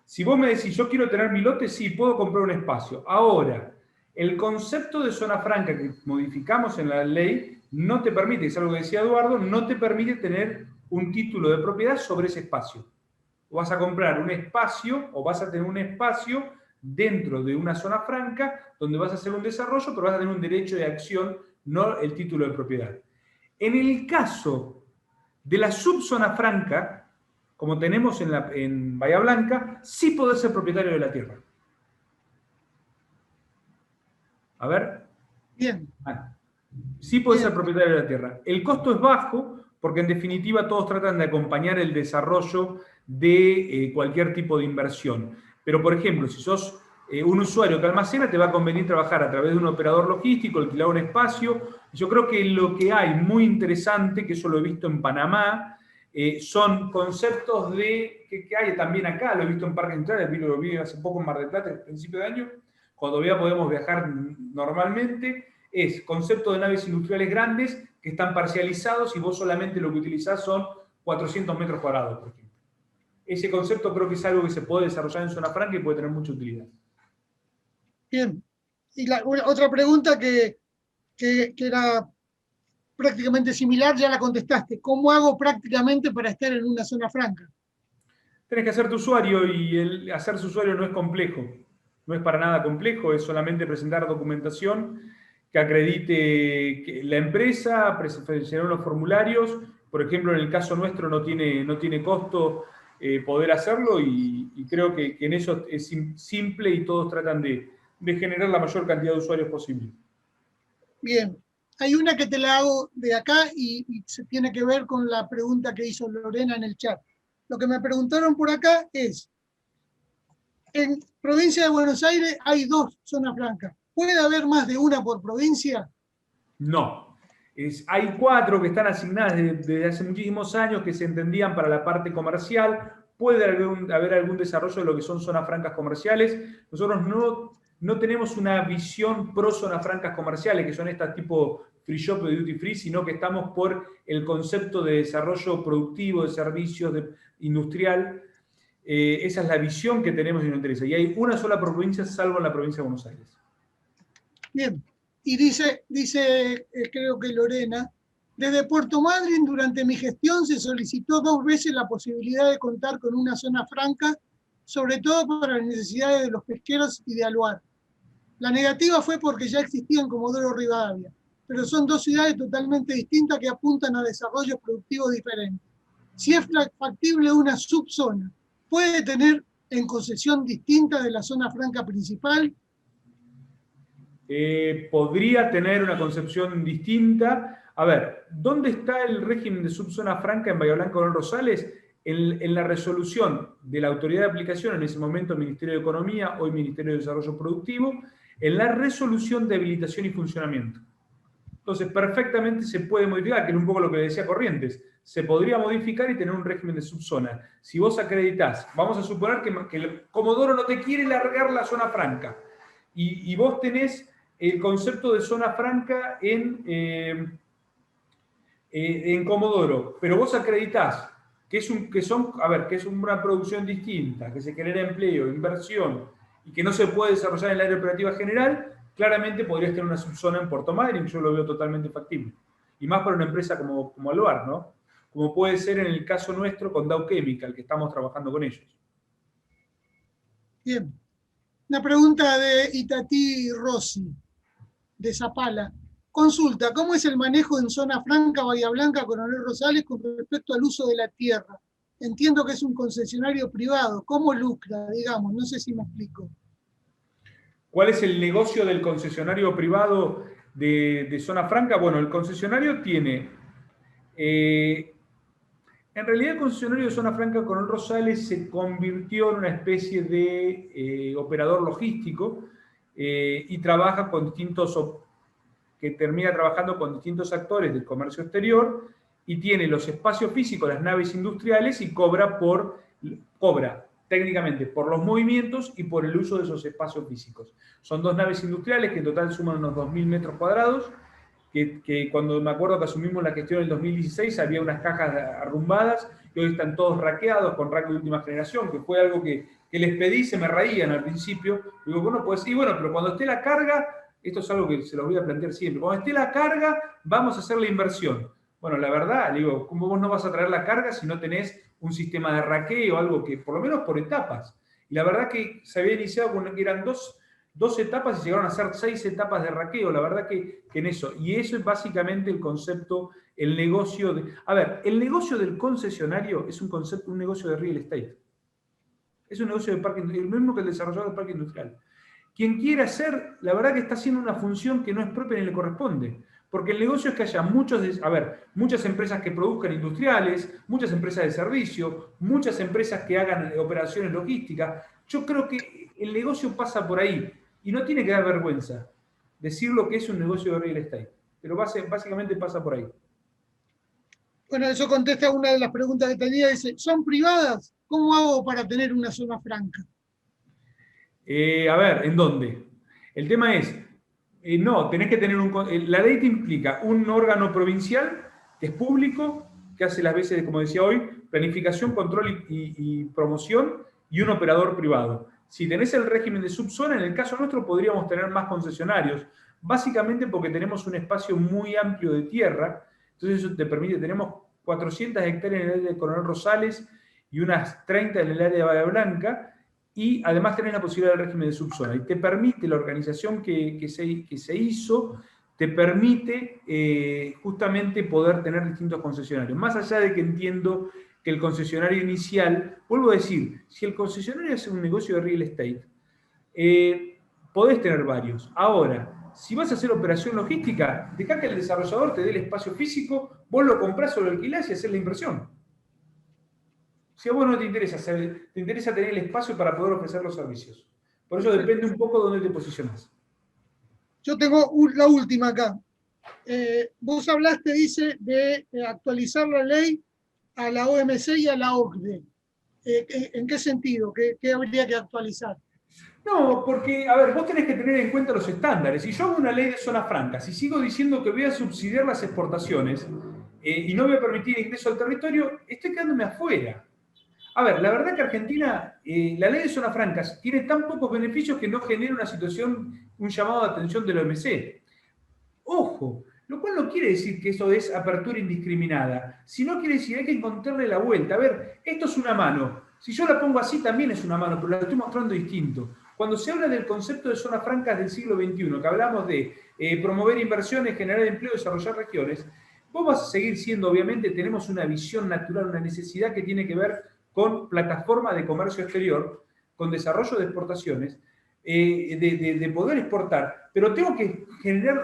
Si vos me decís, yo quiero tener mi lote, sí, puedo comprar un espacio. Ahora, el concepto de zona franca que modificamos en la ley no te permite, es algo que decía Eduardo, no te permite tener un título de propiedad sobre ese espacio. Vas a comprar un espacio o vas a tener un espacio dentro de una zona franca donde vas a hacer un desarrollo, pero vas a tener un derecho de acción, no el título de propiedad. En el caso de la subzona franca, como tenemos en Bahía Blanca, sí podés ser propietario de la tierra. A ver. Bien. Sí podés ser propietario de la tierra. El costo es bajo porque en definitiva todos tratan de acompañar el desarrollo de cualquier tipo de inversión. Pero por ejemplo, si sos un usuario que almacena, te va a convenir trabajar a través de un operador logístico, alquilar un espacio. Yo creo que lo que hay muy interesante, que eso lo he visto en Panamá, son conceptos que hay también acá, lo he visto en Parque Industrial, lo vi hace poco en Mar del Plata, a principio de año, todavía podemos viajar normalmente, es concepto de naves industriales grandes que están parcializados y vos solamente lo que utilizás son 400 metros cuadrados, por ejemplo. Ese concepto creo que es algo que se puede desarrollar en zona franca y puede tener mucha utilidad. Bien. Y otra pregunta que era prácticamente similar, ya la contestaste. ¿Cómo hago prácticamente para estar en una zona franca? Tenés que hacerte usuario y el hacerse usuario no es complejo. No es para nada complejo, es solamente presentar documentación que acredite que la empresa, presentar los formularios. Por ejemplo, en el caso nuestro no tiene costo poder hacerlo y creo que en eso es simple y todos tratan de generar la mayor cantidad de usuarios posible. Bien. Hay una que te la hago de acá y se tiene que ver con la pregunta que hizo Lorena en el chat. Lo que me preguntaron por acá es, en provincia de Buenos Aires hay 2 zonas francas. ¿Puede haber más de una por provincia? No. Hay 4 que están asignadas desde hace muchísimos años que se entendían para la parte comercial. Puede haber algún desarrollo de lo que son zonas francas comerciales. Nosotros no tenemos una visión pro zonas francas comerciales, que son estas tipo free shop o duty free, sino que estamos por el concepto de desarrollo productivo, de servicios, industrial. Esa es la visión que tenemos y nos interesa. Y hay una sola por provincia, salvo en la provincia de Buenos Aires. Bien. Y dice creo que Lorena, desde Puerto Madryn durante mi gestión se solicitó 2 veces la posibilidad de contar con una zona franca, sobre todo para las necesidades de los pesqueros y de Aluar. La negativa fue porque ya existía en Comodoro Rivadavia, pero son 2 ciudades totalmente distintas que apuntan a desarrollos productivos diferentes. Si es factible una subzona, ¿puede tener en concesión distinta de la zona franca principal? Podría tener una concepción distinta. A ver, ¿dónde está el régimen de subzona franca en Bahía Blanca o en Rosales? En la resolución de la autoridad de aplicación, en ese momento el Ministerio de Economía, hoy Ministerio de Desarrollo Productivo, en la resolución de habilitación y funcionamiento. Entonces, perfectamente se puede modificar, que es un poco lo que decía Corrientes, se podría modificar y tener un régimen de subzona. Si vos acreditás, vamos a suponer que el Comodoro no te quiere largar la zona franca, y vos tenés el concepto de zona franca en Comodoro, pero vos acreditás que es una producción distinta, que se genera empleo, inversión, y que no se puede desarrollar en el área operativa general, claramente podrías tener una subzona en Puerto Madryn, yo lo veo totalmente factible. Y más para una empresa como Aluar, ¿no? Como puede ser en el caso nuestro con Dow Chemical, que estamos trabajando con ellos. Bien. Una pregunta de Itatí Rossi, de Zapala. Consulta, ¿cómo es el manejo en zona franca Bahía Blanca, Coronel Rosales, con respecto al uso de la tierra? Entiendo que es un concesionario privado. ¿Cómo lucra, digamos? No sé si me explico. ¿Cuál es el negocio del concesionario privado de zona franca? Bueno, el concesionario tiene... en realidad el concesionario de zona franca Coronel Rosales se convirtió en una especie de operador logístico y trabaja con termina trabajando con distintos actores del comercio exterior y tiene los espacios físicos, las naves industriales y cobra técnicamente por los movimientos y por el uso de esos espacios físicos. Son 2 naves industriales que en total suman unos 2.000 metros cuadrados, que cuando me acuerdo que asumimos la gestión en el 2016 había unas cajas arrumbadas y hoy están todos raqueados con rack de última generación, que fue algo que les pedí, se me reían al principio. Digo, bueno, pues sí, bueno, pero cuando esté la carga, esto es algo que se los voy a plantear siempre, cuando esté la carga vamos a hacer la inversión. Bueno, la verdad, digo, ¿cómo vos no vas a traer la carga si no tenés un sistema de raqueo o algo que, por lo menos por etapas? Y la verdad que se había iniciado con que eran dos etapas y llegaron a ser 6 etapas de raqueo, la verdad que en eso. Y eso es básicamente el concepto, el negocio de... A ver, el negocio del concesionario es un negocio de real estate. Es un negocio de parque industrial, el mismo que el desarrollador del parque industrial. Quien quiera hacer, la verdad que está haciendo una función que no es propia ni le corresponde. Porque el negocio es que haya muchas empresas que produzcan industriales, muchas empresas de servicio, muchas empresas que hagan operaciones logísticas. Yo creo que el negocio pasa por ahí y no tiene que dar vergüenza decir lo que es un negocio de real estate. Pero básicamente pasa por ahí. Bueno, eso contesta una de las preguntas que tenía. Dice, ¿son privadas? ¿Cómo hago para tener una zona franca? A ver, ¿en dónde? El tema es, no, tenés que tener la ley te implica un órgano provincial que es público, que hace las veces, como decía hoy, planificación, control y promoción, y un operador privado. Si tenés el régimen de subzona, en el caso nuestro podríamos tener más concesionarios, básicamente porque tenemos un espacio muy amplio de tierra, entonces eso te permite, tenemos 400 hectáreas en el área de Coronel Rosales y unas 30 en el área de Bahía Blanca, y además tenés la posibilidad del régimen de subzona, y te permite, la organización que se hizo, te permite justamente poder tener distintos concesionarios. Más allá de que entiendo que el concesionario inicial, vuelvo a decir, si el concesionario hace un negocio de real estate, podés tener varios. Ahora, si vas a hacer operación logística, dejá que el desarrollador te dé el espacio físico, vos lo comprás o lo alquilás y haces la inversión. Si a vos no te interesa tener el espacio para poder ofrecer los servicios. Por eso depende un poco de dónde te posicionas. Yo tengo la última acá. Vos hablaste, dice, de actualizar la ley a la OMC y a la OCDE. ¿En qué sentido? ¿Qué habría que actualizar? No, porque, a ver, vos tenés que tener en cuenta los estándares. Si yo hago una ley de zonas francas y sigo diciendo que voy a subsidiar las exportaciones y no voy a permitir ingreso al territorio, estoy quedándome afuera. A ver, la verdad que Argentina, la ley de zonas francas tiene tan pocos beneficios que no genera una situación, un llamado de atención de la OMC. Ojo, lo cual no quiere decir que eso es apertura indiscriminada, sino quiere decir que hay que encontrarle la vuelta. A ver, esto es una mano. Si yo la pongo así, también es una mano, pero la estoy mostrando distinto. Cuando se habla del concepto de zonas francas del siglo XXI, que hablamos de promover inversiones, generar empleo, desarrollar regiones, vos vas a seguir siendo, obviamente, tenemos una visión natural, una necesidad que tiene que ver con plataforma de comercio exterior, con desarrollo de exportaciones, de poder exportar, pero tengo que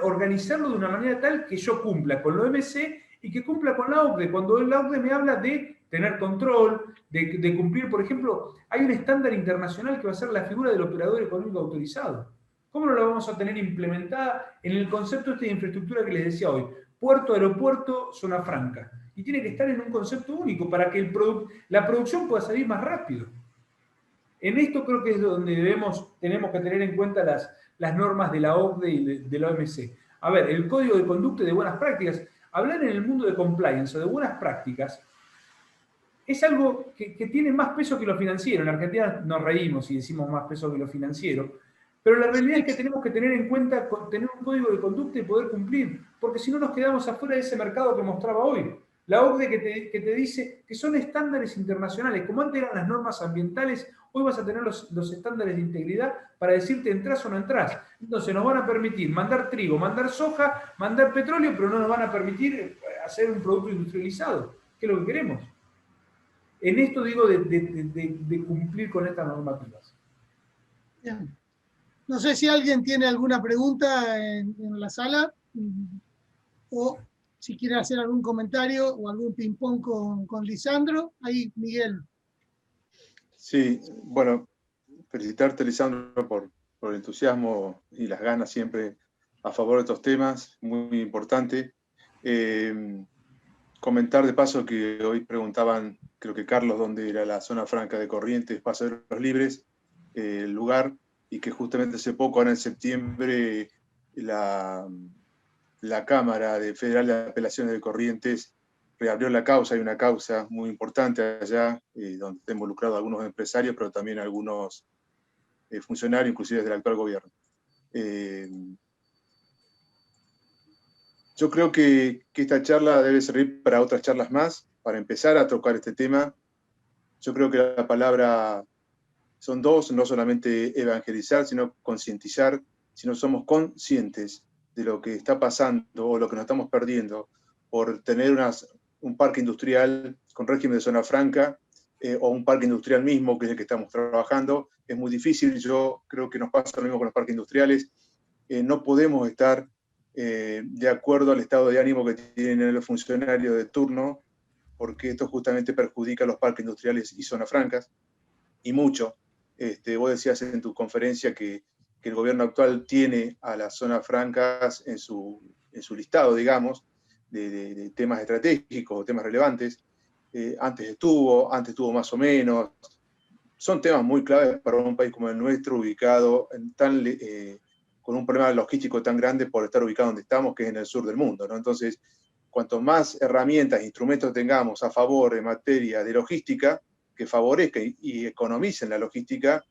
organizarlo de una manera tal que yo cumpla con la OMC y que cumpla con la OCDE. Cuando la OCDE me habla de tener control, de cumplir, por ejemplo, hay un estándar internacional que va a ser la figura del operador económico autorizado. ¿Cómo no la vamos a tener implementada en el concepto de infraestructura que les decía hoy? Puerto, aeropuerto, zona franca. Y tiene que estar en un concepto único para que la producción pueda salir más rápido. En esto creo que es donde tenemos que tener en cuenta las normas de la OCDE y de la OMC. A ver, el código de conducta y de buenas prácticas, hablar en el mundo de compliance o de buenas prácticas, es algo que tiene más peso que lo financiero. En Argentina nos reímos y decimos más peso que lo financiero, pero la realidad es que tenemos que tener en cuenta, tener un código de conducta y poder cumplir, porque si no nos quedamos afuera de ese mercado que mostraba hoy. La OCDE que te dice que son estándares internacionales, como antes eran las normas ambientales, hoy vas a tener los estándares de integridad para decirte entras o no entras. Entonces nos van a permitir mandar trigo, mandar soja, mandar petróleo, pero no nos van a permitir hacer un producto industrializado, que es lo que queremos. En esto digo de cumplir con estas normativas. Bien. No sé si alguien tiene alguna pregunta en la sala o si quiere hacer algún comentario o algún ping-pong con Lisandro. Ahí, Miguel. Sí, bueno, felicitarte, Lisandro, por el entusiasmo y las ganas siempre a favor de estos temas, muy importante. Comentar de paso que hoy preguntaban, creo que Carlos, dónde era la zona franca de Corrientes, Paso de los Libres, el lugar, y que justamente hace poco, ahora en septiembre, la Cámara Federal de Apelaciones de Corrientes reabrió la causa. Hay una causa muy importante allá, donde están involucrados algunos empresarios, pero también algunos funcionarios, inclusive del actual gobierno. Yo creo que esta charla debe servir para otras charlas más, para empezar a tocar este tema. Yo creo que la palabra son dos, no solamente evangelizar, sino concientizar. Si no somos conscientes de lo que está pasando o lo que nos estamos perdiendo por tener un parque industrial con régimen de zona franca o un parque industrial mismo, que es el que estamos trabajando, es muy difícil. Yo creo que nos pasa lo mismo con los parques industriales. No podemos estar de acuerdo al estado de ánimo que tienen los funcionarios de turno, porque esto justamente perjudica a los parques industriales y zonas francas, y mucho. Vos decías en tu conferencia que el gobierno actual tiene a las zonas francas en su listado, digamos, de temas estratégicos, temas relevantes. Antes estuvo más o menos. Son temas muy claves para un país como el nuestro, ubicado en tan con un problema logístico tan grande por estar ubicado donde estamos, que es en el sur del mundo, ¿no? Entonces, cuanto más herramientas e instrumentos tengamos a favor en materia de logística, que favorezcan y economicen la logística,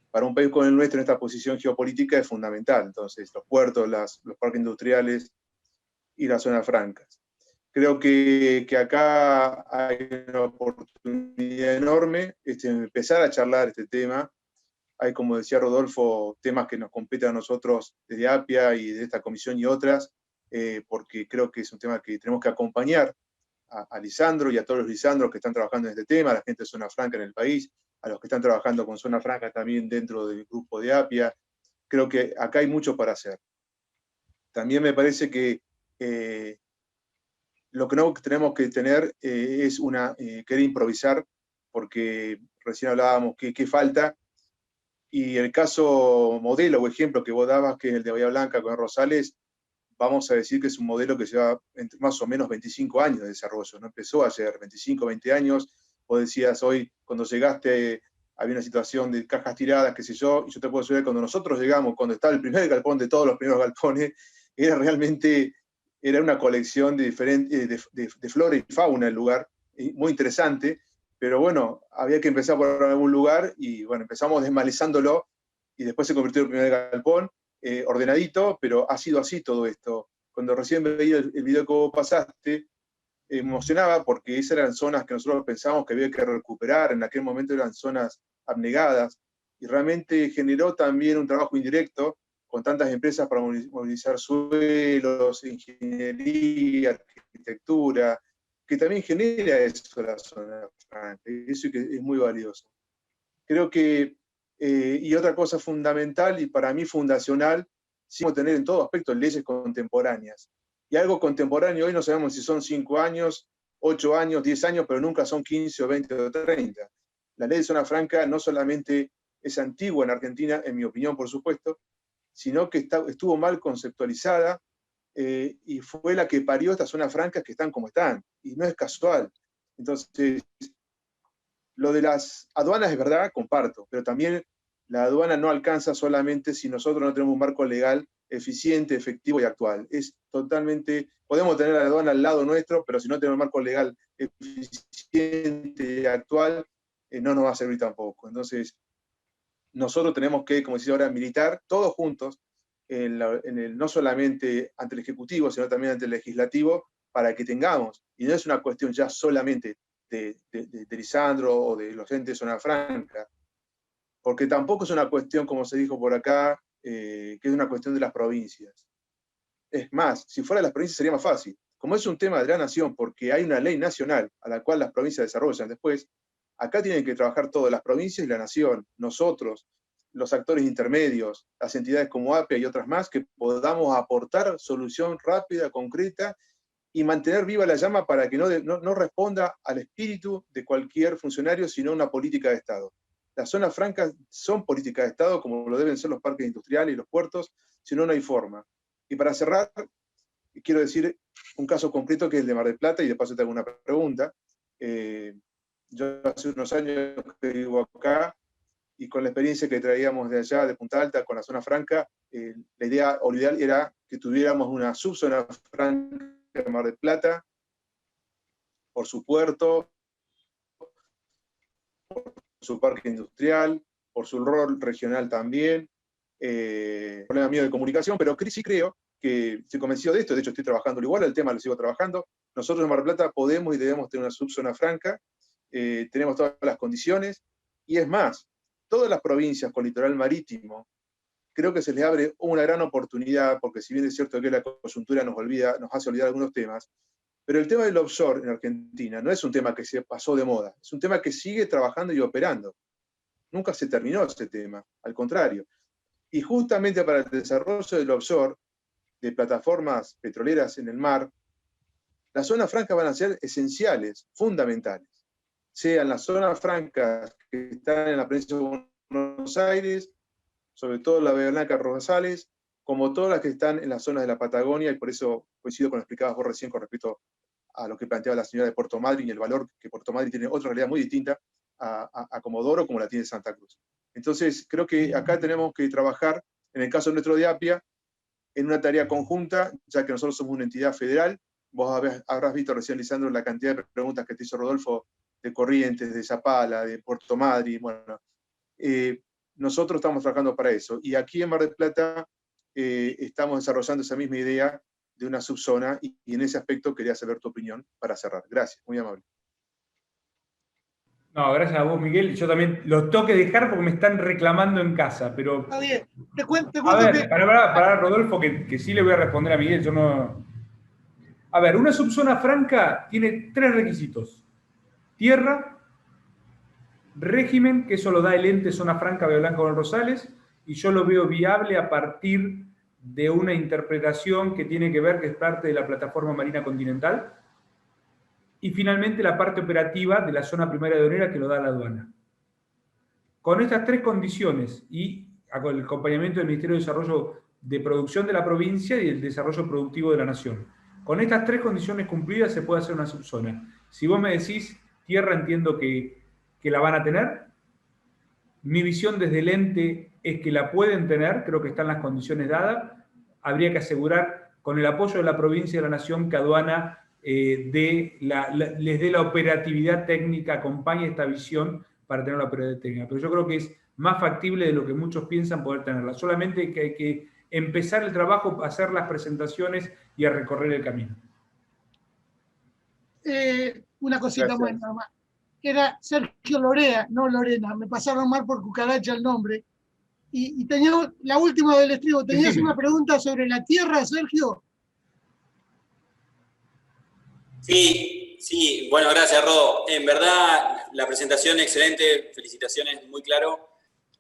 para un país como el nuestro en esta posición geopolítica es fundamental. Entonces, los puertos, los parques industriales y las zonas francas. Creo que acá hay una oportunidad enorme, empezar a charlar este tema. Hay, como decía Rodolfo, temas que nos competen a nosotros desde APIA y de esta comisión y otras, porque creo que es un tema que tenemos que acompañar a Lisandro y a todos los Lisandros que están trabajando en este tema, a la gente de Zona Franca en el país, a los que están trabajando con Zona Franca también dentro del grupo de APIA. Creo que acá hay mucho para hacer. También me parece que lo que no tenemos que tener es querer improvisar, porque recién hablábamos qué falta, y el caso modelo o ejemplo que vos dabas, que es el de Bahía Blanca con Rosales, vamos a decir que es un modelo que lleva más o menos 25 años de desarrollo, no empezó ayer, 25, 20 años. Vos decías hoy, cuando llegaste, había una situación de cajas tiradas, qué sé yo, y yo te puedo decir, cuando nosotros llegamos, cuando estaba el primer galpón de todos los primeros galpones, era una colección de flora y fauna el lugar, muy interesante, pero bueno, había que empezar por algún lugar, y bueno, empezamos desmalizándolo, y después se convirtió en el primer galpón, ordenadito, pero ha sido así todo esto. Cuando recién veía el video que vos pasaste, emocionaba porque esas eran zonas que nosotros pensábamos que había que recuperar, en aquel momento eran zonas abnegadas, y realmente generó también un trabajo indirecto con tantas empresas para movilizar suelos, ingeniería, arquitectura, que también genera eso la zona franca, y eso que es muy valioso. Creo que y otra cosa fundamental y para mí fundacional, sí tener en todo aspecto leyes contemporáneas. Y algo contemporáneo hoy no sabemos si son 5 años, 8 años, 10 años, pero nunca son 15 o 20 o 30. La ley de zona franca no solamente es antigua en Argentina, en mi opinión por supuesto, sino que estuvo mal conceptualizada y fue la que parió estas zonas francas que están como están. Y no es casual. Entonces, lo de las aduanas es verdad, comparto, pero también la aduana no alcanza solamente si nosotros no tenemos un marco legal eficiente, efectivo y actual. Es totalmente, podemos tener la aduana al lado nuestro, pero si no tenemos un marco legal eficiente y actual, no nos va a servir tampoco. Entonces, nosotros tenemos que, como decía ahora, militar todos juntos, no solamente ante el Ejecutivo, sino también ante el Legislativo, para que tengamos, y no es una cuestión ya solamente de Lisandro o de los entes de Zona Franca, porque tampoco es una cuestión, como se dijo por acá, que es una cuestión de las provincias. Es más, si fuera de las provincias sería más fácil. Como es un tema de la nación, porque hay una ley nacional a la cual las provincias desarrollan después, acá tienen que trabajar todas las provincias y la nación, nosotros, los actores intermedios, las entidades como APIA y otras más, que podamos aportar solución rápida, concreta, y mantener viva la llama para que no responda al espíritu de cualquier funcionario, sino una política de Estado. Las zonas francas son políticas de Estado, como lo deben ser los parques industriales y los puertos, si no, no hay forma. Y para cerrar, quiero decir un caso concreto que es el de Mar del Plata, y de paso te hago una pregunta. Yo hace unos años que vivo acá, y con la experiencia que traíamos de allá, de Punta Alta, con la zona franca, la idea o lo ideal era que tuviéramos una subzona franca de Mar del Plata, por su puerto, por su parque industrial, por su rol regional también, problema mío de comunicación, pero sí creo que estoy convencido de esto, de hecho estoy trabajando igual, el tema lo sigo trabajando. Nosotros en Mar del Plata podemos y debemos tener una subzona franca, tenemos todas las condiciones, y es más, todas las provincias con litoral marítimo, creo que se les abre una gran oportunidad, porque si bien es cierto que la coyuntura nos hace olvidar algunos temas, pero el tema del offshore en Argentina no es un tema que se pasó de moda, es un tema que sigue trabajando y operando. Nunca se terminó ese tema, al contrario. Y justamente para el desarrollo del offshore, de plataformas petroleras en el mar, las zonas francas van a ser esenciales, fundamentales. Sean las zonas francas que están en la provincia de Buenos Aires, sobre todo la Bahía Blanca, Rosales, como todas las que están en las zonas de la Patagonia, y por eso coincido con lo que explicabas vos recién con respecto a lo que planteaba la señora de Puerto Madryn y el valor que Puerto Madryn tiene otra realidad muy distinta a Comodoro como la tiene Santa Cruz. Entonces, creo que acá tenemos que trabajar en el caso nuestro de Apia, en una tarea conjunta, ya que nosotros somos una entidad federal. Vos habrás visto recién, Lisandro, la cantidad de preguntas que te hizo Rodolfo de Corrientes, de Zapala, de Puerto Madryn. Bueno, nosotros estamos trabajando para eso. Y aquí en Mar del Plata estamos desarrollando esa misma idea de una subzona, y en ese aspecto quería saber tu opinión para cerrar. Gracias, muy amable. No, gracias a vos, Miguel. Yo también los tengo que dejar porque me están reclamando en casa, pero... Está bien. Te cuento A ver, que... para Rodolfo, que sí le voy a responder a Miguel, yo no... A ver, una subzona franca tiene 3 requisitos. Tierra, régimen, que eso lo da el ente Zona Franca Bahía Blanca con Rosales, y yo lo veo viable a partir de una interpretación que tiene que ver, que es parte de la plataforma marina continental, y finalmente la parte operativa de la zona primaria aduanera que lo da la aduana. Con estas 3 condiciones y con el acompañamiento del Ministerio de Desarrollo de Producción de la provincia y el desarrollo productivo de la nación. Con estas 3 condiciones cumplidas se puede hacer una subzona. Si vos me decís, tierra, entiendo que la van a tener. Mi visión desde el ente es que la pueden tener, creo que están las condiciones dadas. Habría que asegurar, con el apoyo de la provincia y de la nación, que aduana les dé la operatividad técnica, acompañe esta visión para tener la operatividad técnica. Pero yo creo que es más factible de lo que muchos piensan poder tenerla. Solamente que hay que empezar el trabajo, hacer las presentaciones y a recorrer el camino. Una cosita más, nada más. Era Sergio Lorea, no Lorena. Me pasaron mal por cucaracha el nombre. Y tenía la última del estribo. ¿Tenías una pregunta sobre la tierra, Sergio? Sí. Bueno, gracias, Rodo. En verdad, la presentación excelente. Felicitaciones, muy claro.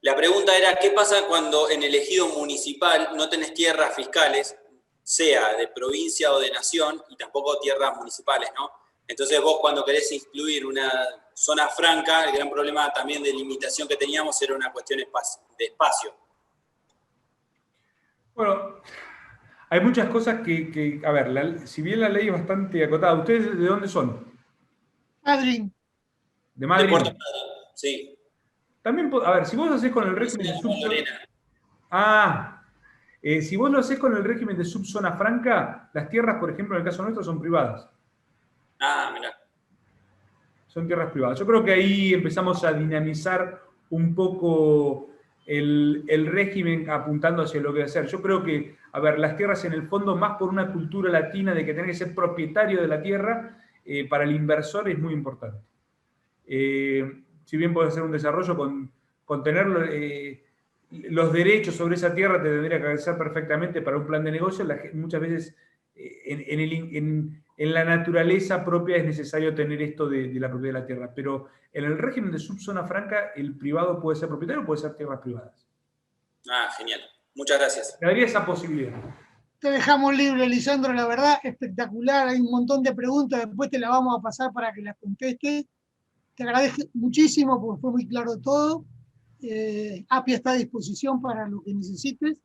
La pregunta era, ¿qué pasa cuando en el ejido municipal no tenés tierras fiscales, sea de provincia o de nación, y tampoco tierras municipales, ¿no? Entonces vos, cuando querés incluir una zona franca, el gran problema también de limitación que teníamos era una cuestión de espacio. Bueno, hay muchas cosas que a ver, si bien la ley es bastante acotada, ¿ustedes de dónde son? Madryn. ¿De Madryn? De Puerto Madryn, sí. También, a ver, si vos haces con el régimen de subzona... si vos lo haces con el régimen de subzona franca, las tierras, por ejemplo, en el caso nuestro, son privadas. Mirá. Son tierras privadas. Yo creo que ahí empezamos a dinamizar un poco el régimen apuntando hacia lo que va a hacer. Yo creo que, a ver, las tierras en el fondo, más por una cultura latina de que tener que ser propietario de la tierra, para el inversor es muy importante. Si bien puede hacer un desarrollo con tener los derechos sobre esa tierra, te tendría que agradecer perfectamente para un plan de negocio. Muchas veces en la naturaleza propia es necesario tener esto de la propiedad de la tierra, pero en el régimen de subzona franca el privado puede ser propietario o puede ser tierras privadas. Genial. Muchas gracias. Me daría esa posibilidad. Te dejamos libre, Lisandro, la verdad, espectacular. Hay un montón de preguntas, después te las vamos a pasar para que las contestes. Te agradezco muchísimo porque fue muy claro todo. Apia está a disposición para lo que necesites.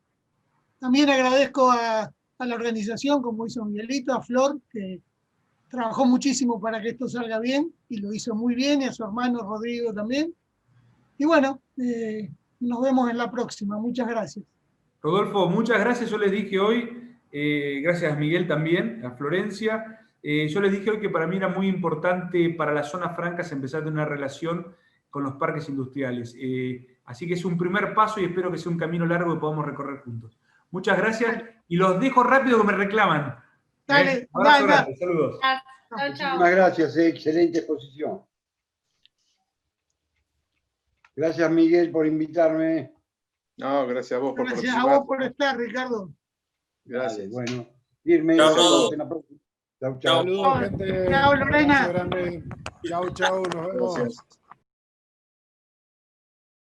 También agradezco a la organización, como hizo Miguelito, a Flor, que trabajó muchísimo para que esto salga bien, y lo hizo muy bien, y a su hermano Rodrigo también. Y bueno, nos vemos en la próxima. Muchas gracias. Rodolfo, muchas gracias. Yo les dije hoy, gracias a Miguel también, a Florencia, yo les dije hoy que para mí era muy importante para las zonas francas empezar a tener una relación con los parques industriales. Así que es un primer paso y espero que sea un camino largo que podamos recorrer juntos. Muchas gracias y los dejo rápido que me reclaman. Dale, abrazo grande, saludos. Muchísimas gracias, excelente exposición. Gracias, Miguel, por invitarme. No, gracias a vos por participar. Gracias a vos por estar, Ricardo. Gracias. Bueno, irme. Chau. Chau. Saludos, gente. Chao, Lorena. Chau, nos vemos. Gracias.